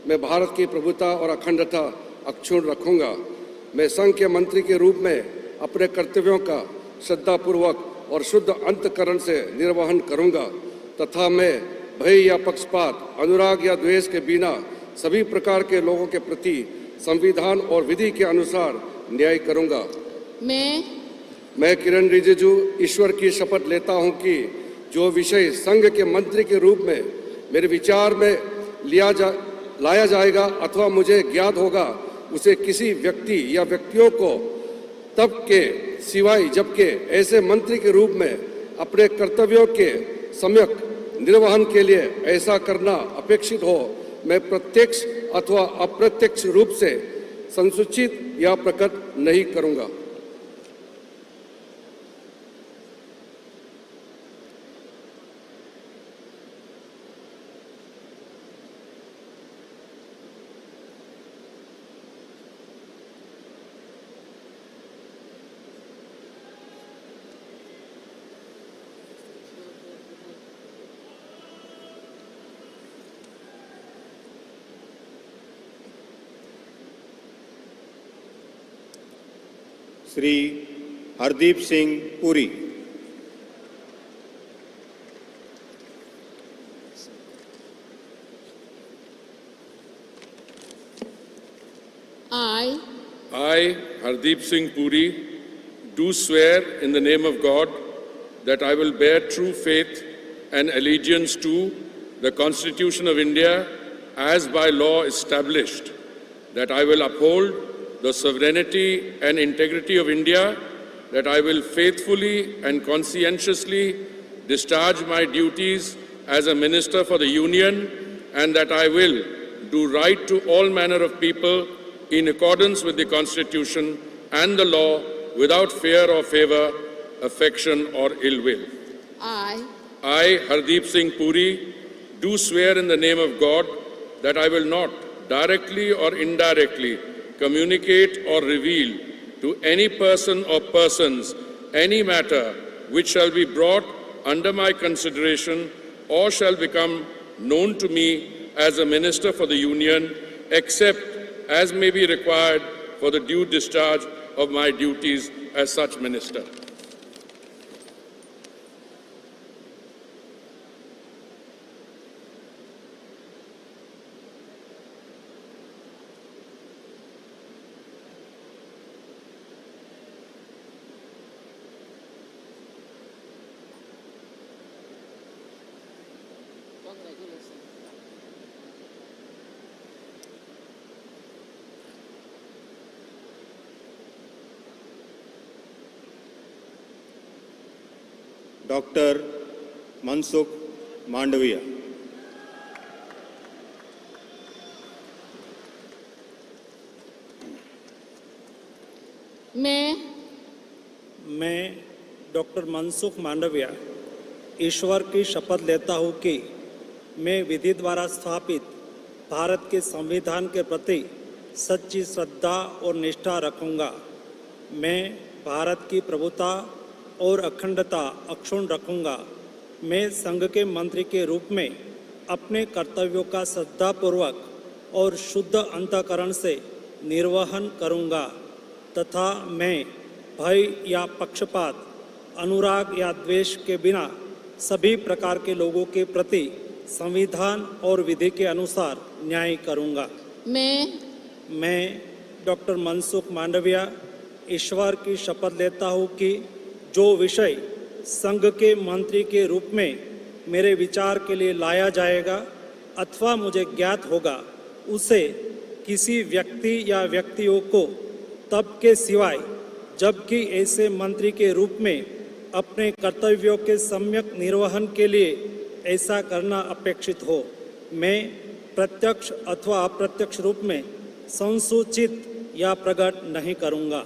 मैं भारत की प्रभुता और अखंडता अक्षुण्ण रखूंगा। मैं संघ के मंत्री के रूप में अपने कर्तव्यों का श्रद्धापूर्वक और शुद्ध अंतःकरण से निर्वहन करूंगा तथा मैं भय या पक्षपात, अनुराग या द्वेष के बिना सभी प्रकार के लोगों के प्रति संविधान और विधि के अनुसार न्याय करूंगा। मैं किरण रिजिजू ईश्वर की शपथ लेता हूं कि जो विषय संघ के मंत्री के रूप में मेरे विचार में लाया जाएगा अथवा मुझे ज्ञात होगा उसे किसी व्यक्ति या व्यक्तियों को तब के सिवाय जबकि ऐसे मंत्री के रूप में अपने कर्तव्यों के सम्यक निर्वहन के लिए ऐसा करना अपेक्षित हो, मैं प्रत्यक्ष अथवा अप्रत्यक्ष रूप से संसूचित या प्रकट नहीं करूंगा। Shri Hardeep Singh Puri. I, Hardeep Singh Puri, do swear in the name of God that I will bear true faith and allegiance to the Constitution of India as by law established, that I will uphold the sovereignty and integrity of India, that I will faithfully and conscientiously discharge my duties as a Minister for the Union, and that I will do right to all manner of people in accordance with the Constitution and the law without fear or favor, affection or ill will. I, Hardeep Singh Puri, do swear in the name of God that I will not directly or indirectly communicate or reveal to any person or persons any matter which shall be brought under my consideration or shall become known to me as a Minister for the Union, except as may be required for the due discharge of my duties as such Minister. Doctor Mansukh Mandaviya. मैं doctor Mansukh Mandaviya ईश्वर की शपथ लेता हूँ कि मैं विधि द्वारा स्थापित भारत के संविधान के प्रति सच्ची श्रद्धा और निष्ठा रखूँगा। मैं भारत की प्रभुता और अखंडता अक्षुण्ण रखूँगा। मैं संघ के मंत्री के रूप में अपने कर्तव्यों का श्रद्धापूर्वक और शुद्ध अंतःकरण से निर्वहन करूँगा तथा मैं भय या पक्षपात, अनुराग या द्वेष के बिना सभी प्रकार के लोगों के प्रति संविधान और विधि के अनुसार न्याय करूँगा। मैं डॉक्टर मनसुख मांडविया ईश्वर की शपथ लेता हूँ कि जो विषय संघ के मंत्री के रूप में मेरे विचार के लिए लाया जाएगा अथवा मुझे ज्ञात होगा उसे किसी व्यक्ति या व्यक्तियों को तब के सिवाय जबकि ऐसे मंत्री के रूप में अपने कर्तव्यों के सम्यक निर्वहन के लिए ऐसा करना अपेक्षित हो, मैं प्रत्यक्ष अथवा अप्रत्यक्ष रूप में संसूचित या प्रकट नहीं करूँगा।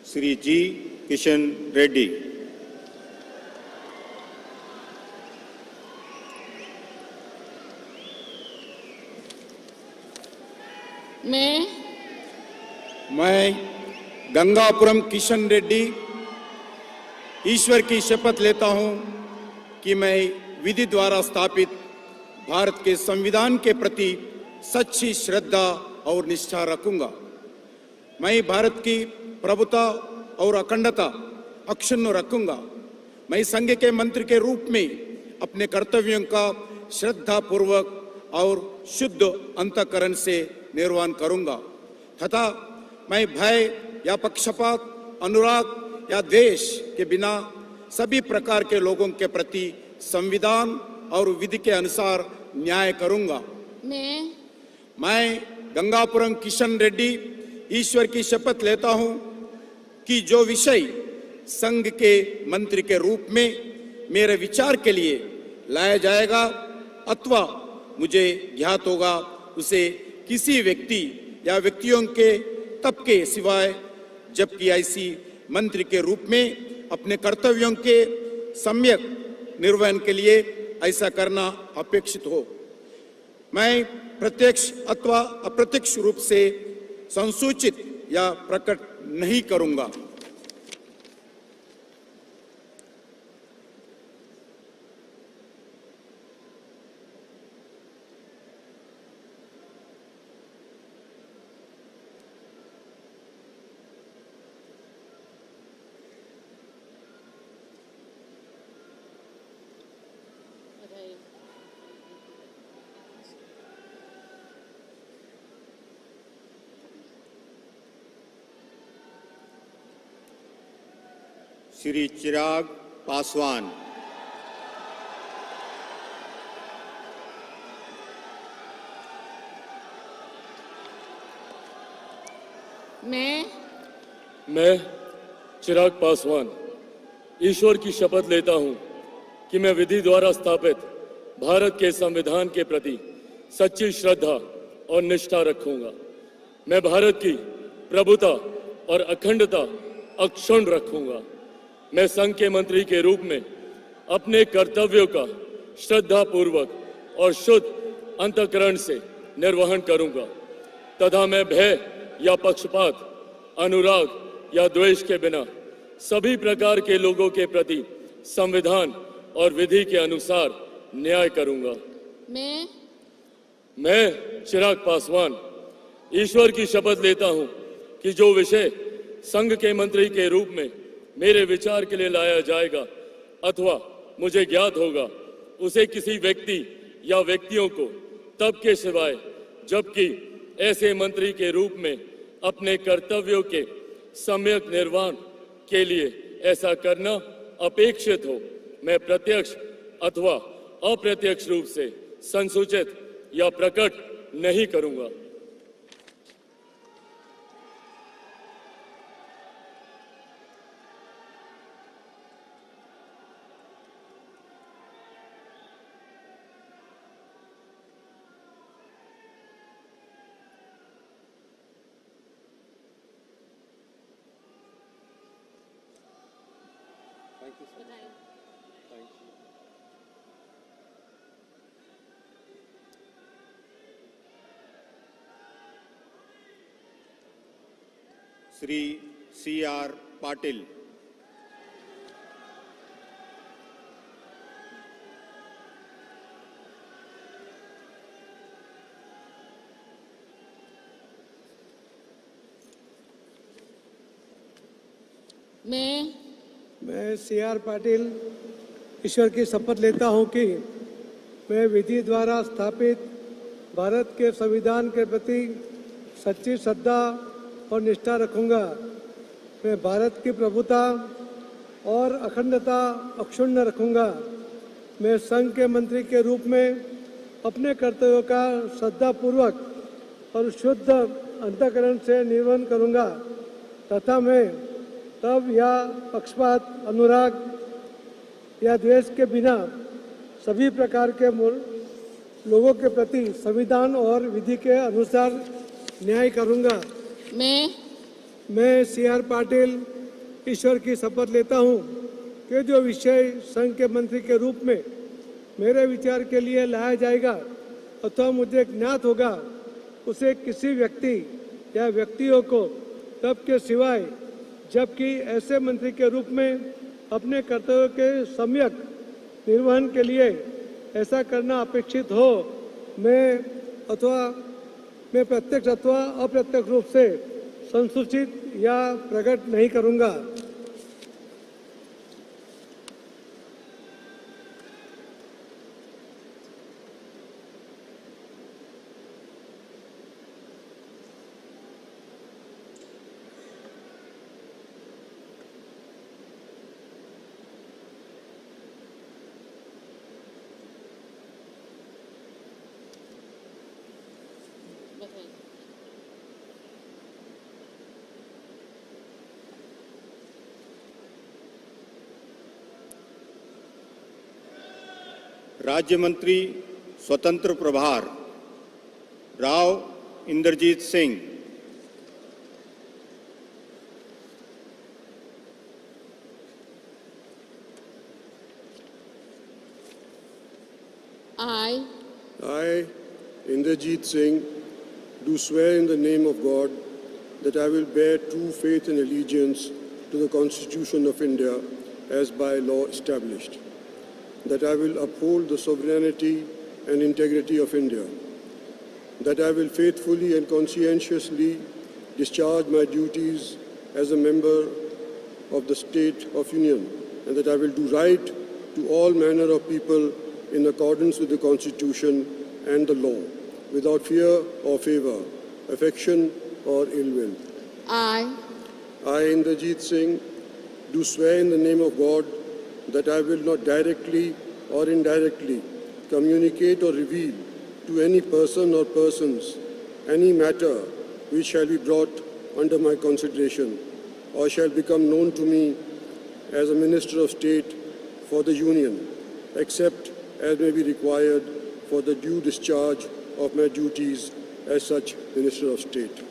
श्री जी किशन रेड्डी। मैं गंगापुरम किशन रेड्डी ईश्वर की शपथ लेता हूं कि मैं विधि द्वारा स्थापित भारत के संविधान के प्रति सच्ची श्रद्धा और निष्ठा रखूंगा। मैं भारत की प्रभुता और अखंडता अक्षुण्ण रखूंगा। मैं संघ के मंत्री के रूप में अपने कर्तव्यों का श्रद्धापूर्वक और शुद्ध अंतःकरण से निर्वहन करूंगा तथा मैं भय या पक्षपात, अनुराग या द्वेष के बिना सभी प्रकार के लोगों के प्रति संविधान और विधि के अनुसार न्याय करूंगा। मैं गंगापुरम किशन रेड्डी ईश्वर की शपथ लेता हूं कि जो विषय संघ के मंत्री के रूप में मेरे विचार के लिए लाया जाएगा अथवा मुझे ज्ञात होगा उसे किसी व्यक्ति या व्यक्तियों के तब के सिवाय जबकि ऐसी मंत्री के रूप में अपने कर्तव्यों के सम्यक निर्वहन के लिए ऐसा करना अपेक्षित हो। मैं प्रत्यक्ष अथवा अप्रत्यक्ष रूप से संसूचित या प्रकट नहीं करूंगा। श्री चिराग पासवान। मैं चिराग पासवान ईश्वर की शपथ लेता हूं कि मैं विधि द्वारा स्थापित भारत के संविधान के प्रति सच्ची श्रद्धा और निष्ठा रखूंगा। मैं भारत की प्रभुता और अखंडता अक्षुण्ण रखूंगा। मैं संघ के मंत्री के रूप में अपने कर्तव्यों का श्रद्धापूर्वक और शुद्ध अंतःकरण से निर्वहन करूंगा तथा मैं भय या पक्षपात, अनुराग या द्वेष के बिना सभी प्रकार के लोगों के प्रति संविधान और विधि के अनुसार न्याय करूंगा। मैं चिराग पासवान ईश्वर की शपथ लेता हूं कि जो विषय संघ के मंत्री के रूप में मेरे विचार के लिए लाया जाएगा अथवा मुझे ज्ञात होगा उसे किसी व्यक्ति या व्यक्तियों को तब के सिवाय जबकि ऐसे मंत्री के रूप में अपने कर्तव्यों के सम्यक निर्वहन के लिए ऐसा करना अपेक्षित हो मैं प्रत्यक्ष अथवा अप्रत्यक्ष रूप से संसूचित या प्रकट नहीं करूंगा। श्री C.R. पाटिल। मैं C.R. पाटिल ईश्वर की शपथ लेता हूं कि मैं विधि द्वारा स्थापित भारत के संविधान के प्रति सच्ची श्रद्धा और निष्ठा रखूंगा। मैं भारत की प्रभुता और अखंडता अक्षुण्ण रखूंगा। मैं संघ के मंत्री के रूप में अपने कर्तव्यों का श्रद्धापूर्वक और शुद्ध अंतःकरण से निर्वहन करूंगा तथा मैं तब या पक्षपात, अनुराग या द्वेष के बिना सभी प्रकार के लोगों के प्रति संविधान और विधि के अनुसार न्याय करूंगा। मैं C.R. पाटिल ईश्वर की शपथ लेता हूँ कि जो विषय संघ के मंत्री के रूप में मेरे विचार के लिए लाया जाएगा अथवा मुझे ज्ञात होगा, उसे किसी व्यक्ति या व्यक्तियों को तब के सिवाय जबकि ऐसे मंत्री के रूप में अपने कर्तव्यों के सम्यक निर्वहन के लिए ऐसा करना अपेक्षित हो, मैं प्रत्यक्ष अथवा अप्रत्यक्ष रूप से संसूचित या प्रकट नहीं करूँगा। राज्य मंत्री स्वतंत्र प्रभार Rao Inderjeet Singh. I, Inderjeet Singh, do swear in the name of God that I will bear true faith and allegiance to the Constitution of India as by law established, that I will uphold the sovereignty and integrity of India, that I will faithfully and conscientiously discharge my duties as a member of the State of Union, and that I will do right to all manner of people in accordance with the Constitution and the law, without fear or favor, affection or ill will. I, Inderjeet Singh, do swear in the name of God that I will not directly or indirectly communicate or reveal to any person or persons any matter which shall be brought under my consideration or shall become known to me as a Minister of State for the Union, except as may be required for the due discharge of my duties as such Minister of State.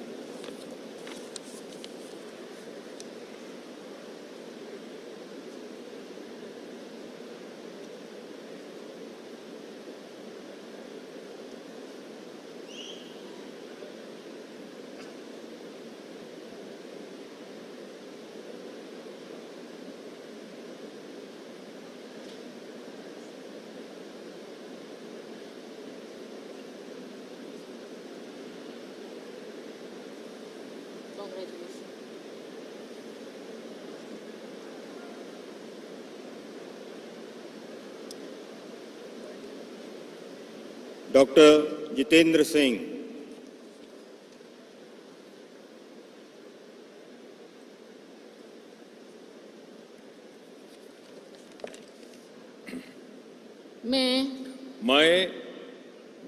Doctor Jitendra Singh. मैं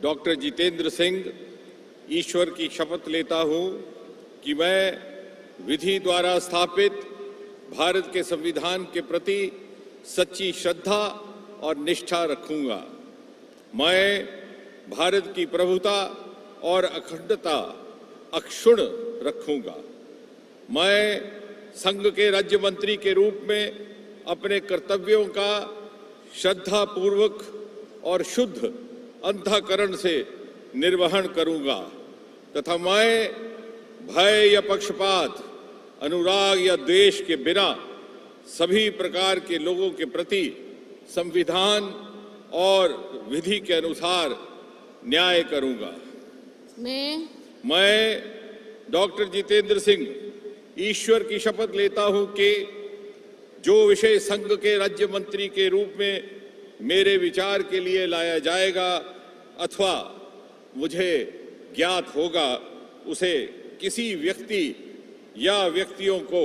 doctor Jitendra Singh ईश्वर की शपथ लेता हूं कि मैं विधि द्वारा स्थापित भारत के संविधान के प्रति सच्ची श्रद्धा और निष्ठा रखूंगा। मैं भारत की प्रभुता और अखंडता अक्षुण्ण रखूंगा। मैं संघ के राज्य मंत्री के रूप में अपने कर्तव्यों का श्रद्धापूर्वक और शुद्ध अंतःकरण से निर्वहन करूंगा तथा मैं भय या पक्षपात, अनुराग या द्वेष के बिना सभी प्रकार के लोगों के प्रति संविधान और विधि के अनुसार न्याय करूंगा। मैं डॉक्टर जितेंद्र सिंह ईश्वर की शपथ लेता हूं कि जो विषय संघ के राज्य मंत्री के रूप में मेरे विचार के लिए लाया जाएगा अथवा मुझे ज्ञात होगा, उसे किसी व्यक्ति या व्यक्तियों को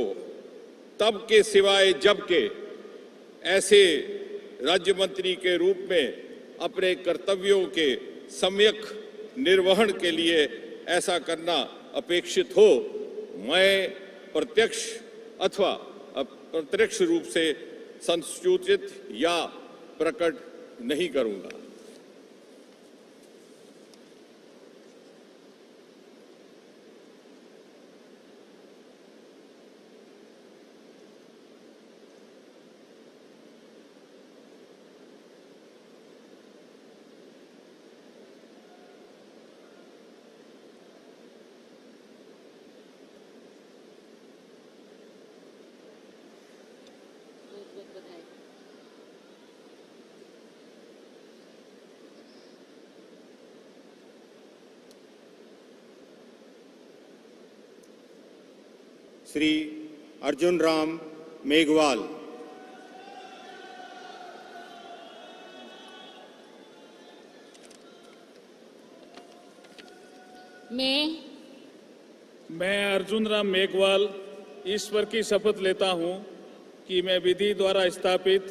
तब के सिवाय जबकि ऐसे राज्य मंत्री के रूप में अपने कर्तव्यों के सम्यक निर्वहन के लिए ऐसा करना अपेक्षित हो, मैं प्रत्यक्ष अथवा अप्रत्यक्ष रूप से संसूचित या प्रकट नहीं करूंगा। श्री अर्जुन राम मेघवाल, मैं अर्जुन राम मेघवाल ईश्वर की शपथ लेता हूं कि मैं विधि द्वारा स्थापित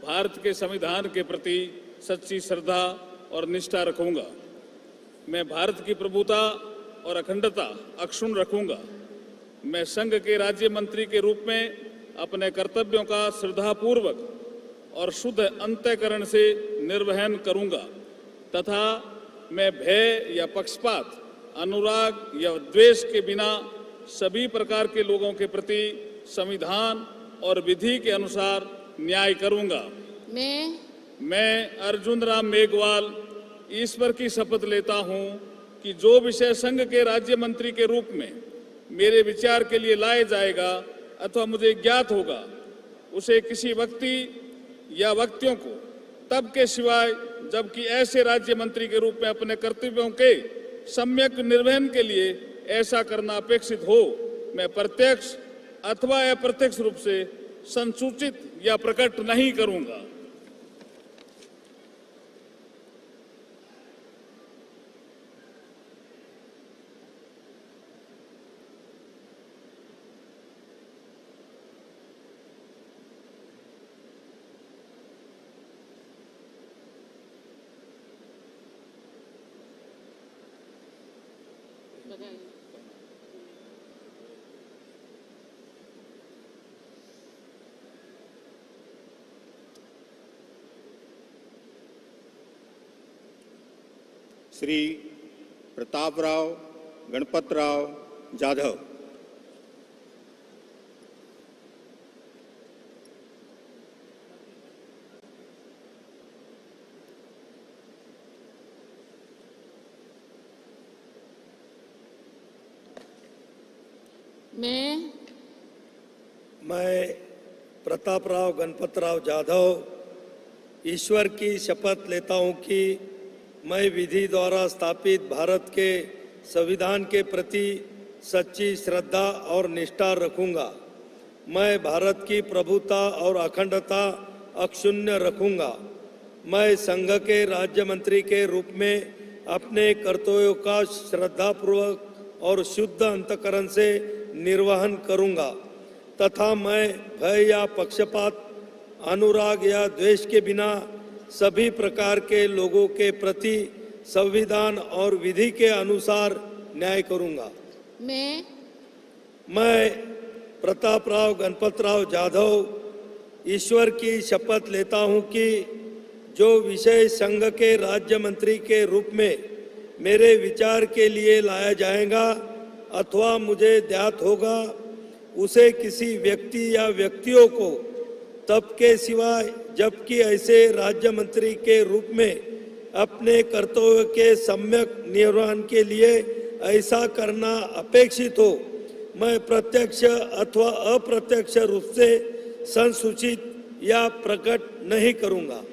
भारत के संविधान के प्रति सच्ची श्रद्धा और निष्ठा रखूंगा। मैं भारत की प्रभुता और अखंडता अक्षुण्ण रखूंगा। मैं संघ के राज्य मंत्री के रूप में अपने कर्तव्यों का श्रद्धापूर्वक और शुद्ध अंतःकरण से निर्वहन करूंगा तथा मैं भय या पक्षपात, अनुराग या द्वेष के बिना सभी प्रकार के लोगों के प्रति संविधान और विधि के अनुसार न्याय करूंगा। मैं अर्जुन राम मेघवाल ईश्वर की शपथ लेता हूं कि जो विषय संघ के राज्य मंत्री के रूप में मेरे विचार के लिए लाया जाएगा अथवा मुझे ज्ञात होगा, उसे किसी व्यक्ति या व्यक्तियों को तब के सिवाय जबकि ऐसे राज्य मंत्री के रूप में अपने कर्तव्यों के सम्यक निर्वहन के लिए ऐसा करना अपेक्षित हो, मैं प्रत्यक्ष अथवा अप्रत्यक्ष रूप से संसूचित या प्रकट नहीं करूंगा। श्री प्रतापराव गणपतराव जाधव, मैं प्रतापराव गणपतराव जाधव ईश्वर की शपथ लेता हूं कि मैं विधि द्वारा स्थापित भारत के संविधान के प्रति सच्ची श्रद्धा और निष्ठा रखूंगा। मैं भारत की प्रभुता और अखंडता अक्षुण्ण रखूंगा। मैं संघ के राज्य मंत्री के रूप में अपने कर्तव्यों का श्रद्धापूर्वक और शुद्ध अंतःकरण से निर्वहन करूंगा तथा मैं भय या पक्षपात, अनुराग या द्वेष के बिना सभी प्रकार के लोगों के प्रति संविधान और विधि के अनुसार न्याय करूंगा। मैं प्रतापराव गणपतराव जाधव ईश्वर की शपथ लेता हूं कि जो विषय संघ के राज्य मंत्री के रूप में मेरे विचार के लिए लाया जाएगा अथवा मुझे ज्ञात होगा, उसे किसी व्यक्ति या व्यक्तियों को तब के सिवाय जबकि ऐसे राज्य मंत्री के रूप में अपने कर्तव्य के सम्यक निर्वहन के लिए ऐसा करना अपेक्षित हो, मैं प्रत्यक्ष अथवा अप्रत्यक्ष रूप से संसूचित या प्रकट नहीं करूंगा।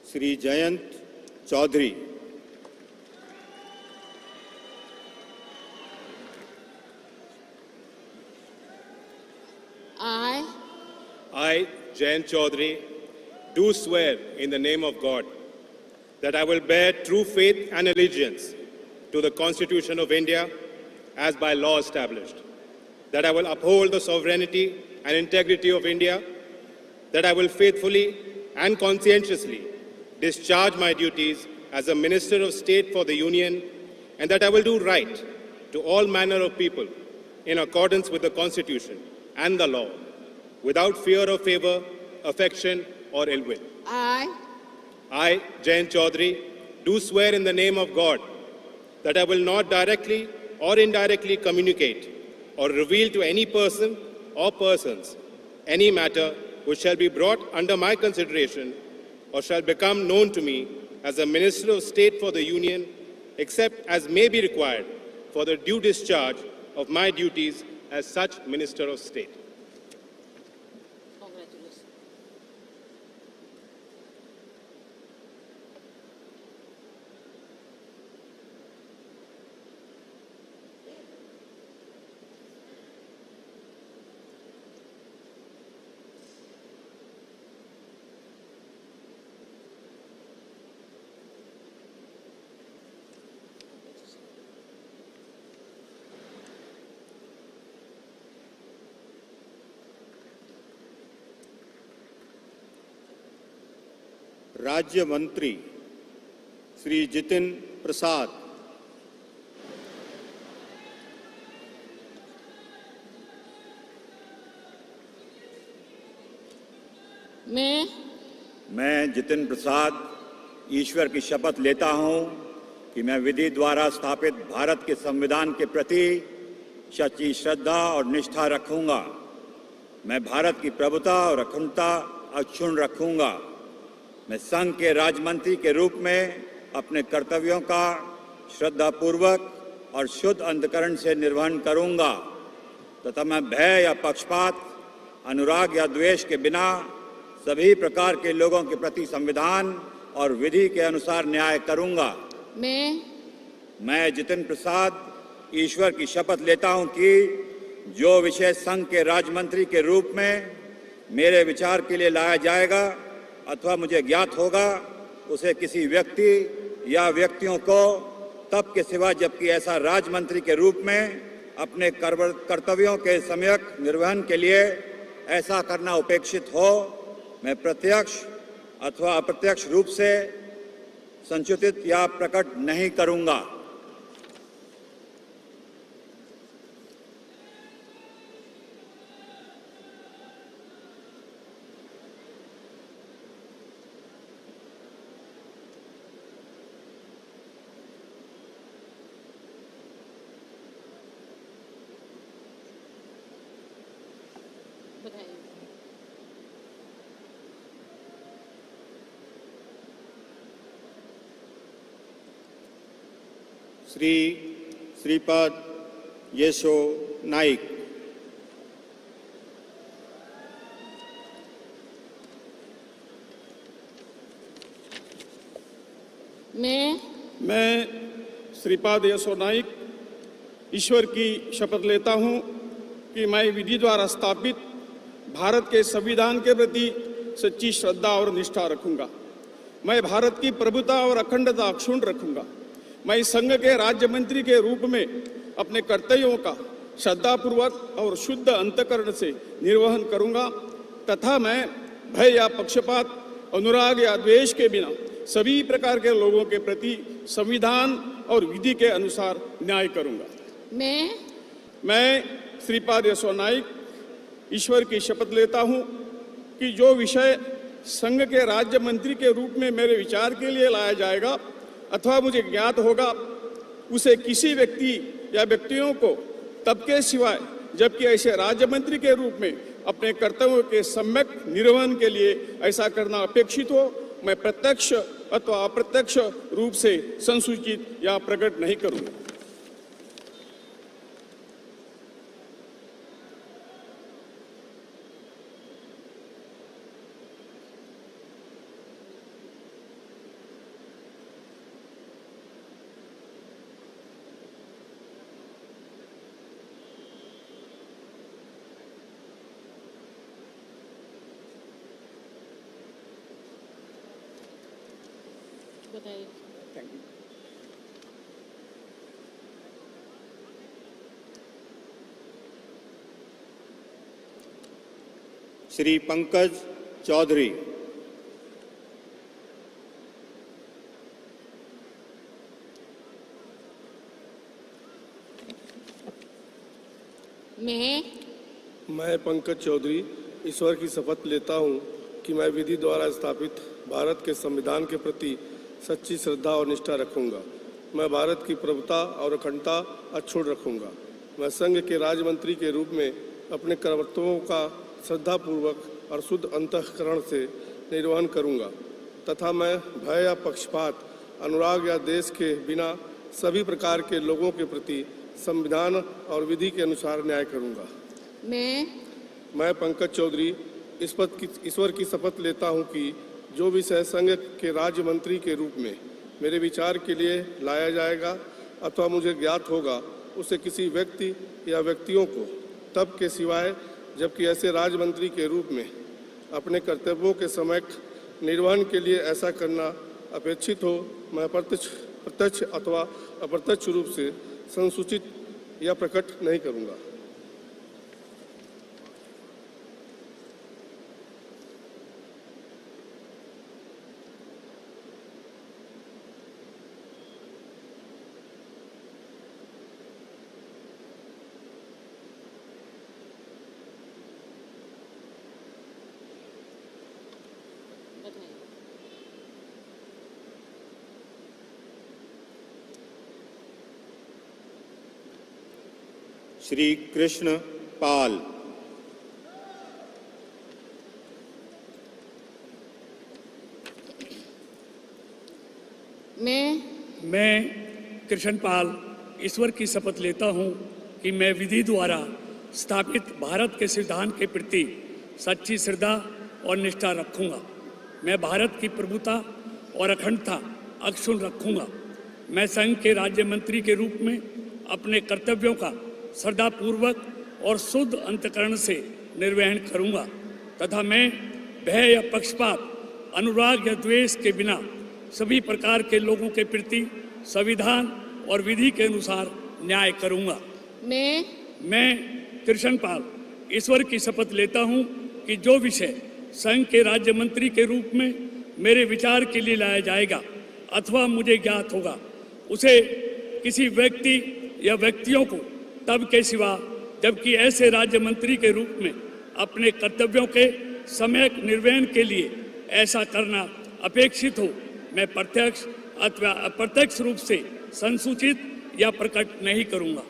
Shri Jayant Chaudhary, I, Jayant Chaudhary, do swear in the name of God that I will bear true faith and allegiance to the Constitution of India as by law established, that I will uphold the sovereignty and integrity of India, that I will faithfully and conscientiously discharge my duties as a Minister of State for the Union, and that I will do right to all manner of people in accordance with the Constitution and the law, without fear or favor, affection or ill will. I, Jayant Chaudhary, do swear in the name of God that I will not directly or indirectly communicate or reveal to any person or persons any matter which shall be brought under my consideration or shall become known to me as a Minister of State for the Union, except as may be required for the due discharge of my duties as such Minister of State. राज्य मंत्री श्री जितिन प्रसाद। मैं जितिन प्रसाद ईश्वर की शपथ लेता हूं कि मैं विधि द्वारा स्थापित भारत के संविधान के प्रति सच्ची श्रद्धा और निष्ठा रखूंगा। मैं भारत की प्रभुता और अखंडता अक्षुण्ण रखूंगा। मैं संघ के राज्य मंत्री के रूप में अपने कर्तव्यों का श्रद्धापूर्वक और शुद्ध अंतःकरण से निर्वहन करूंगा तथा मैं भय या पक्षपात, अनुराग या द्वेष के बिना सभी प्रकार के लोगों के प्रति संविधान और विधि के अनुसार न्याय करूंगा। मैं जितिन प्रसाद ईश्वर की शपथ लेता हूं कि जो विषय संघ के राज्य मंत्री के रूप में मेरे विचार के लिए लाया जाएगा अथवा मुझे ज्ञात होगा, उसे किसी व्यक्ति या व्यक्तियों को तब के सिवा जबकि ऐसा राज्य मंत्री के रूप में अपने कर्तव्यों के सम्यक निर्वहन के लिए ऐसा करना उपेक्षित हो, मैं प्रत्यक्ष अथवा अप्रत्यक्ष रूप से संचित या प्रकट नहीं करूंगा। श्री श्रीपाद येशो नाइक। मैं श्रीपाद येशो नाइक ईश्वर की शपथ लेता हूं कि मैं विधि द्वारा स्थापित भारत के संविधान के प्रति सच्ची श्रद्धा और निष्ठा रखूंगा। मैं भारत की प्रभुता और अखंडता अक्षुण्ण रखूंगा। मैं संघ के राज्य मंत्री के रूप में अपने कर्तव्यों का श्रद्धापूर्वक और शुद्ध अंतःकरण से निर्वहन करूंगा तथा मैं भय या पक्षपात, अनुराग या द्वेष के बिना सभी प्रकार के लोगों के प्रति संविधान और विधि के अनुसार न्याय करूंगा। मैं श्रीपाद येशो नाइक ईश्वर की शपथ लेता हूं कि जो विषय संघ के राज्य मंत्री के रूप में मेरे विचार के लिए लाया जाएगा अथवा मुझे ज्ञात होगा, उसे किसी व्यक्ति या व्यक्तियों को तब के सिवाय जबकि ऐसे राज्य मंत्री के रूप में अपने कर्तव्यों के सम्यक निर्वहन के लिए ऐसा करना अपेक्षित हो, मैं प्रत्यक्ष अथवा अप्रत्यक्ष रूप से संसूचित या प्रकट नहीं करूंगा। श्री पंकज चौधरी। मैं पंकज चौधरी ईश्वर की शपथ लेता हूं कि मैं विधि द्वारा स्थापित भारत के संविधान के प्रति सच्ची श्रद्धा और निष्ठा रखूंगा। मैं भारत की प्रभुता और अखंडता अक्षुण्ण रखूंगा। मैं संघ के राज्य मंत्री के रूप में अपने कर्तव्यों का श्रद्धापूर्वक और शुद्ध अंतःकरण से निर्वहन करूंगा तथा मैं भय या पक्षपात, अनुराग या देश के बिना सभी प्रकार के लोगों के प्रति संविधान और विधि के अनुसार न्याय करूंगा। मैं पंकज चौधरी ईश्वर की शपथ लेता हूं कि जो विषय संघ के राज्य मंत्री के रूप में मेरे विचार के लिए लाया जाएगा अथवा मुझे ज्ञात होगा, उसे किसी व्यक्ति या व्यक्तियों को तब के सिवाय जबकि ऐसे राज्य मंत्री के रूप में अपने कर्तव्यों के समक्ष निर्वहन के लिए ऐसा करना अपेक्षित हो, मैं प्रत्यक्ष अथवा अप्रत्यक्ष रूप से संसूचित या प्रकट नहीं करूंगा। श्री कृष्ण पाल। मैं कृष्ण पाल ईश्वर की शपथ लेता हूं कि मैं विधि द्वारा स्थापित भारत के संविधान के प्रति सच्ची श्रद्धा और निष्ठा रखूंगा। मैं भारत की प्रभुता और अखंडता अक्षुण्ण रखूंगा। मैं संघ के राज्य मंत्री के रूप में अपने कर्तव्यों का श्रद्धापूर्वक और शुद्ध अंतःकरण से निर्वहन करूंगा तथा मैं भय या पक्षपात, अनुराग या द्वेष के बिना सभी प्रकार के लोगों के प्रति संविधान और विधि के अनुसार न्याय करूंगा। मैं कृष्ण पाल ईश्वर की शपथ लेता हूं कि जो विषय संघ के राज्य मंत्री के रूप में मेरे विचार के लिए लाया जाएगा अथवा मुझे ज्ञात होगा, उसे किसी व्यक्ति या व्यक्तियों को तब के सिवा जबकि ऐसे राज्य मंत्री के रूप में अपने कर्तव्यों के सम्यक निर्वहन के लिए ऐसा करना अपेक्षित हो, मैं प्रत्यक्ष अथवा अप्रत्यक्ष रूप से संसूचित या प्रकट नहीं करूंगा।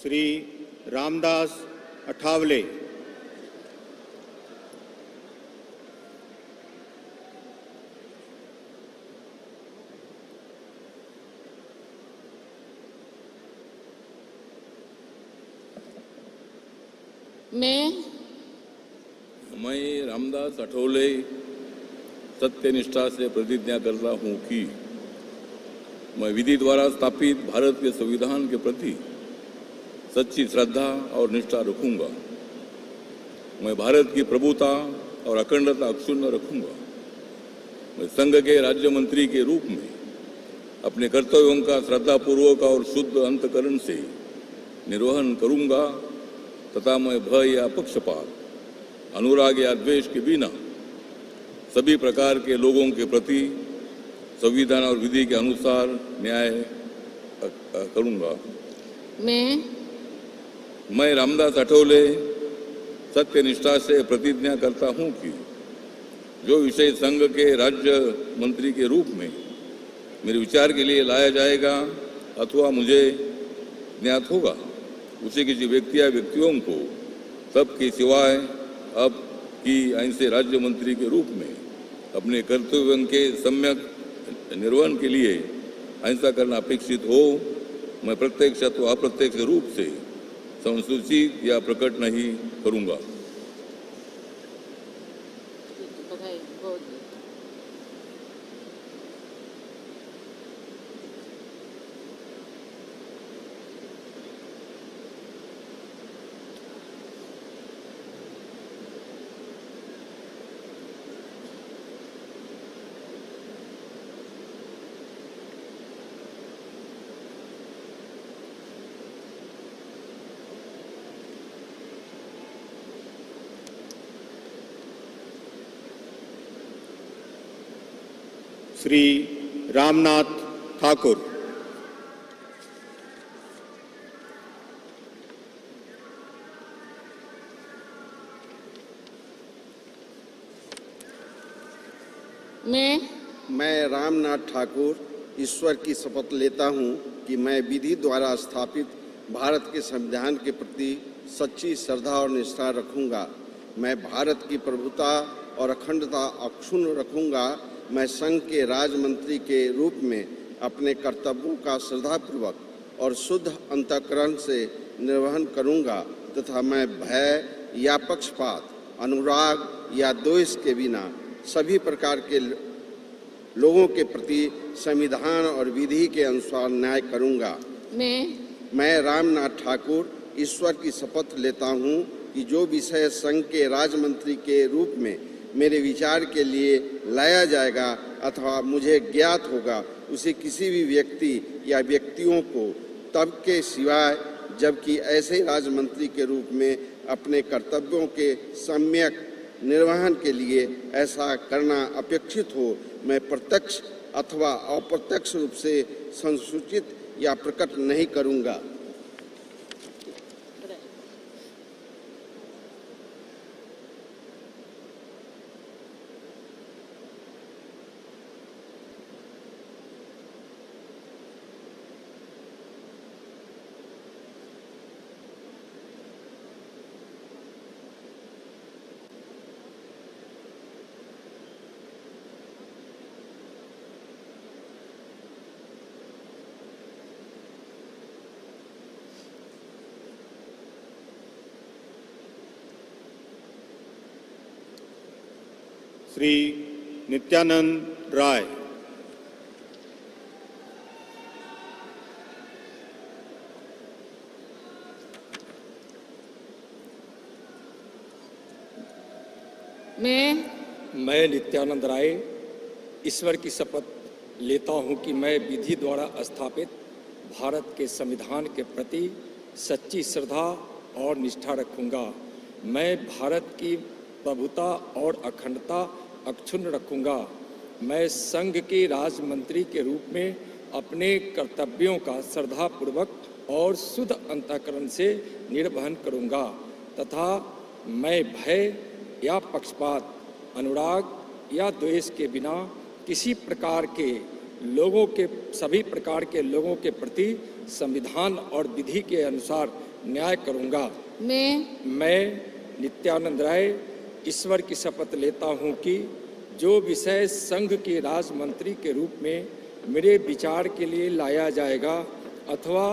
श्री रामदास अठावले। मैं रामदास अठौले सत्यनिष्ठा से प्रतिज्ञा करता हूँ कि मैं विधि द्वारा स्थापित भारत के संविधान के प्रति सच्ची श्रद्धा और निष्ठा रखूंगा। मैं भारत की प्रभुता और अखंडता अक्षुण्ण रखूंगा। मैं संघ के राज्य मंत्री के रूप में अपने कर्तव्यों का श्रद्धापूर्वक और शुद्ध अंतःकरण से निर्वहन करूंगा तथा मैं भय या पक्षपात, अनुराग या द्वेष के बिना सभी प्रकार के लोगों के प्रति संविधान और विधि के अनुसार न्याय करूंगा। मैं रामदास अठौले सत्यनिष्ठा से प्रतिज्ञा करता हूं कि जो विषय संघ के राज्य मंत्री के रूप में मेरे विचार के लिए लाया जाएगा अथवा मुझे ज्ञात होगा, उसे किसी व्यक्ति या व्यक्तियों को तब के सिवाय अब की ऐसे राज्य मंत्री के रूप में अपने कर्तव्यों के सम्यक निर्वहन के लिए ऐसा करना अपेक्षित हो, मैं प्रत्यक्ष अथवा अप्रत्यक्ष रूप से संसूचित या प्रकट नहीं करूंगा। श्री रामनाथ ठाकुर। मैं रामनाथ ठाकुर ईश्वर की शपथ लेता हूँ कि मैं विधि द्वारा स्थापित भारत के संविधान के प्रति सच्ची श्रद्धा और निष्ठा रखूँगा। मैं भारत की प्रभुता और अखंडता अक्षुण्ण रखूँगा। मैं संघ के राजमंत्री के रूप में अपने कर्तव्यों का श्रद्धापूर्वक और शुद्ध अंतःकरण से निर्वहन करूँगा तथा मैं भय या पक्षपात, अनुराग या द्वेष के बिना सभी प्रकार के लोगों के प्रति संविधान और विधि के अनुसार न्याय करूँगा। मैं रामनाथ ठाकुर ईश्वर की शपथ लेता हूँ कि जो विषय संघ के राज्यमंत्री के रूप में मेरे विचार के लिए लाया जाएगा अथवा मुझे ज्ञात होगा, उसे किसी भी व्यक्ति या व्यक्तियों को तब के सिवाय जबकि ऐसे राज्यमंत्री के रूप में अपने कर्तव्यों के सम्यक निर्वहन के लिए ऐसा करना अपेक्षित हो, मैं प्रत्यक्ष अथवा अप्रत्यक्ष रूप से संसूचित या प्रकट नहीं करूँगा। श्री नित्यानंद राय। मैं नित्यानंद राय ईश्वर की शपथ लेता हूं कि मैं विधि द्वारा स्थापित भारत के संविधान के प्रति सच्ची श्रद्धा और निष्ठा रखूंगा। मैं भारत की प्रभुता और अखंडता अक्षुण्ण रखूंगा। मैं संघ के राजमंत्री के रूप में अपने कर्तव्यों का श्रद्धापूर्वक और शुद्ध अंतःकरण से निर्वहन करूंगा तथा मैं भय या पक्षपात, अनुराग या द्वेष के बिना किसी प्रकार के लोगों के सभी प्रकार के लोगों के प्रति संविधान और विधि के अनुसार न्याय करूंगा। मैं नित्यानंद राय ईश्वर की शपथ लेता हूं कि जो विषय संघ के राजमंत्री के रूप में मेरे विचार के लिए लाया जाएगा अथवा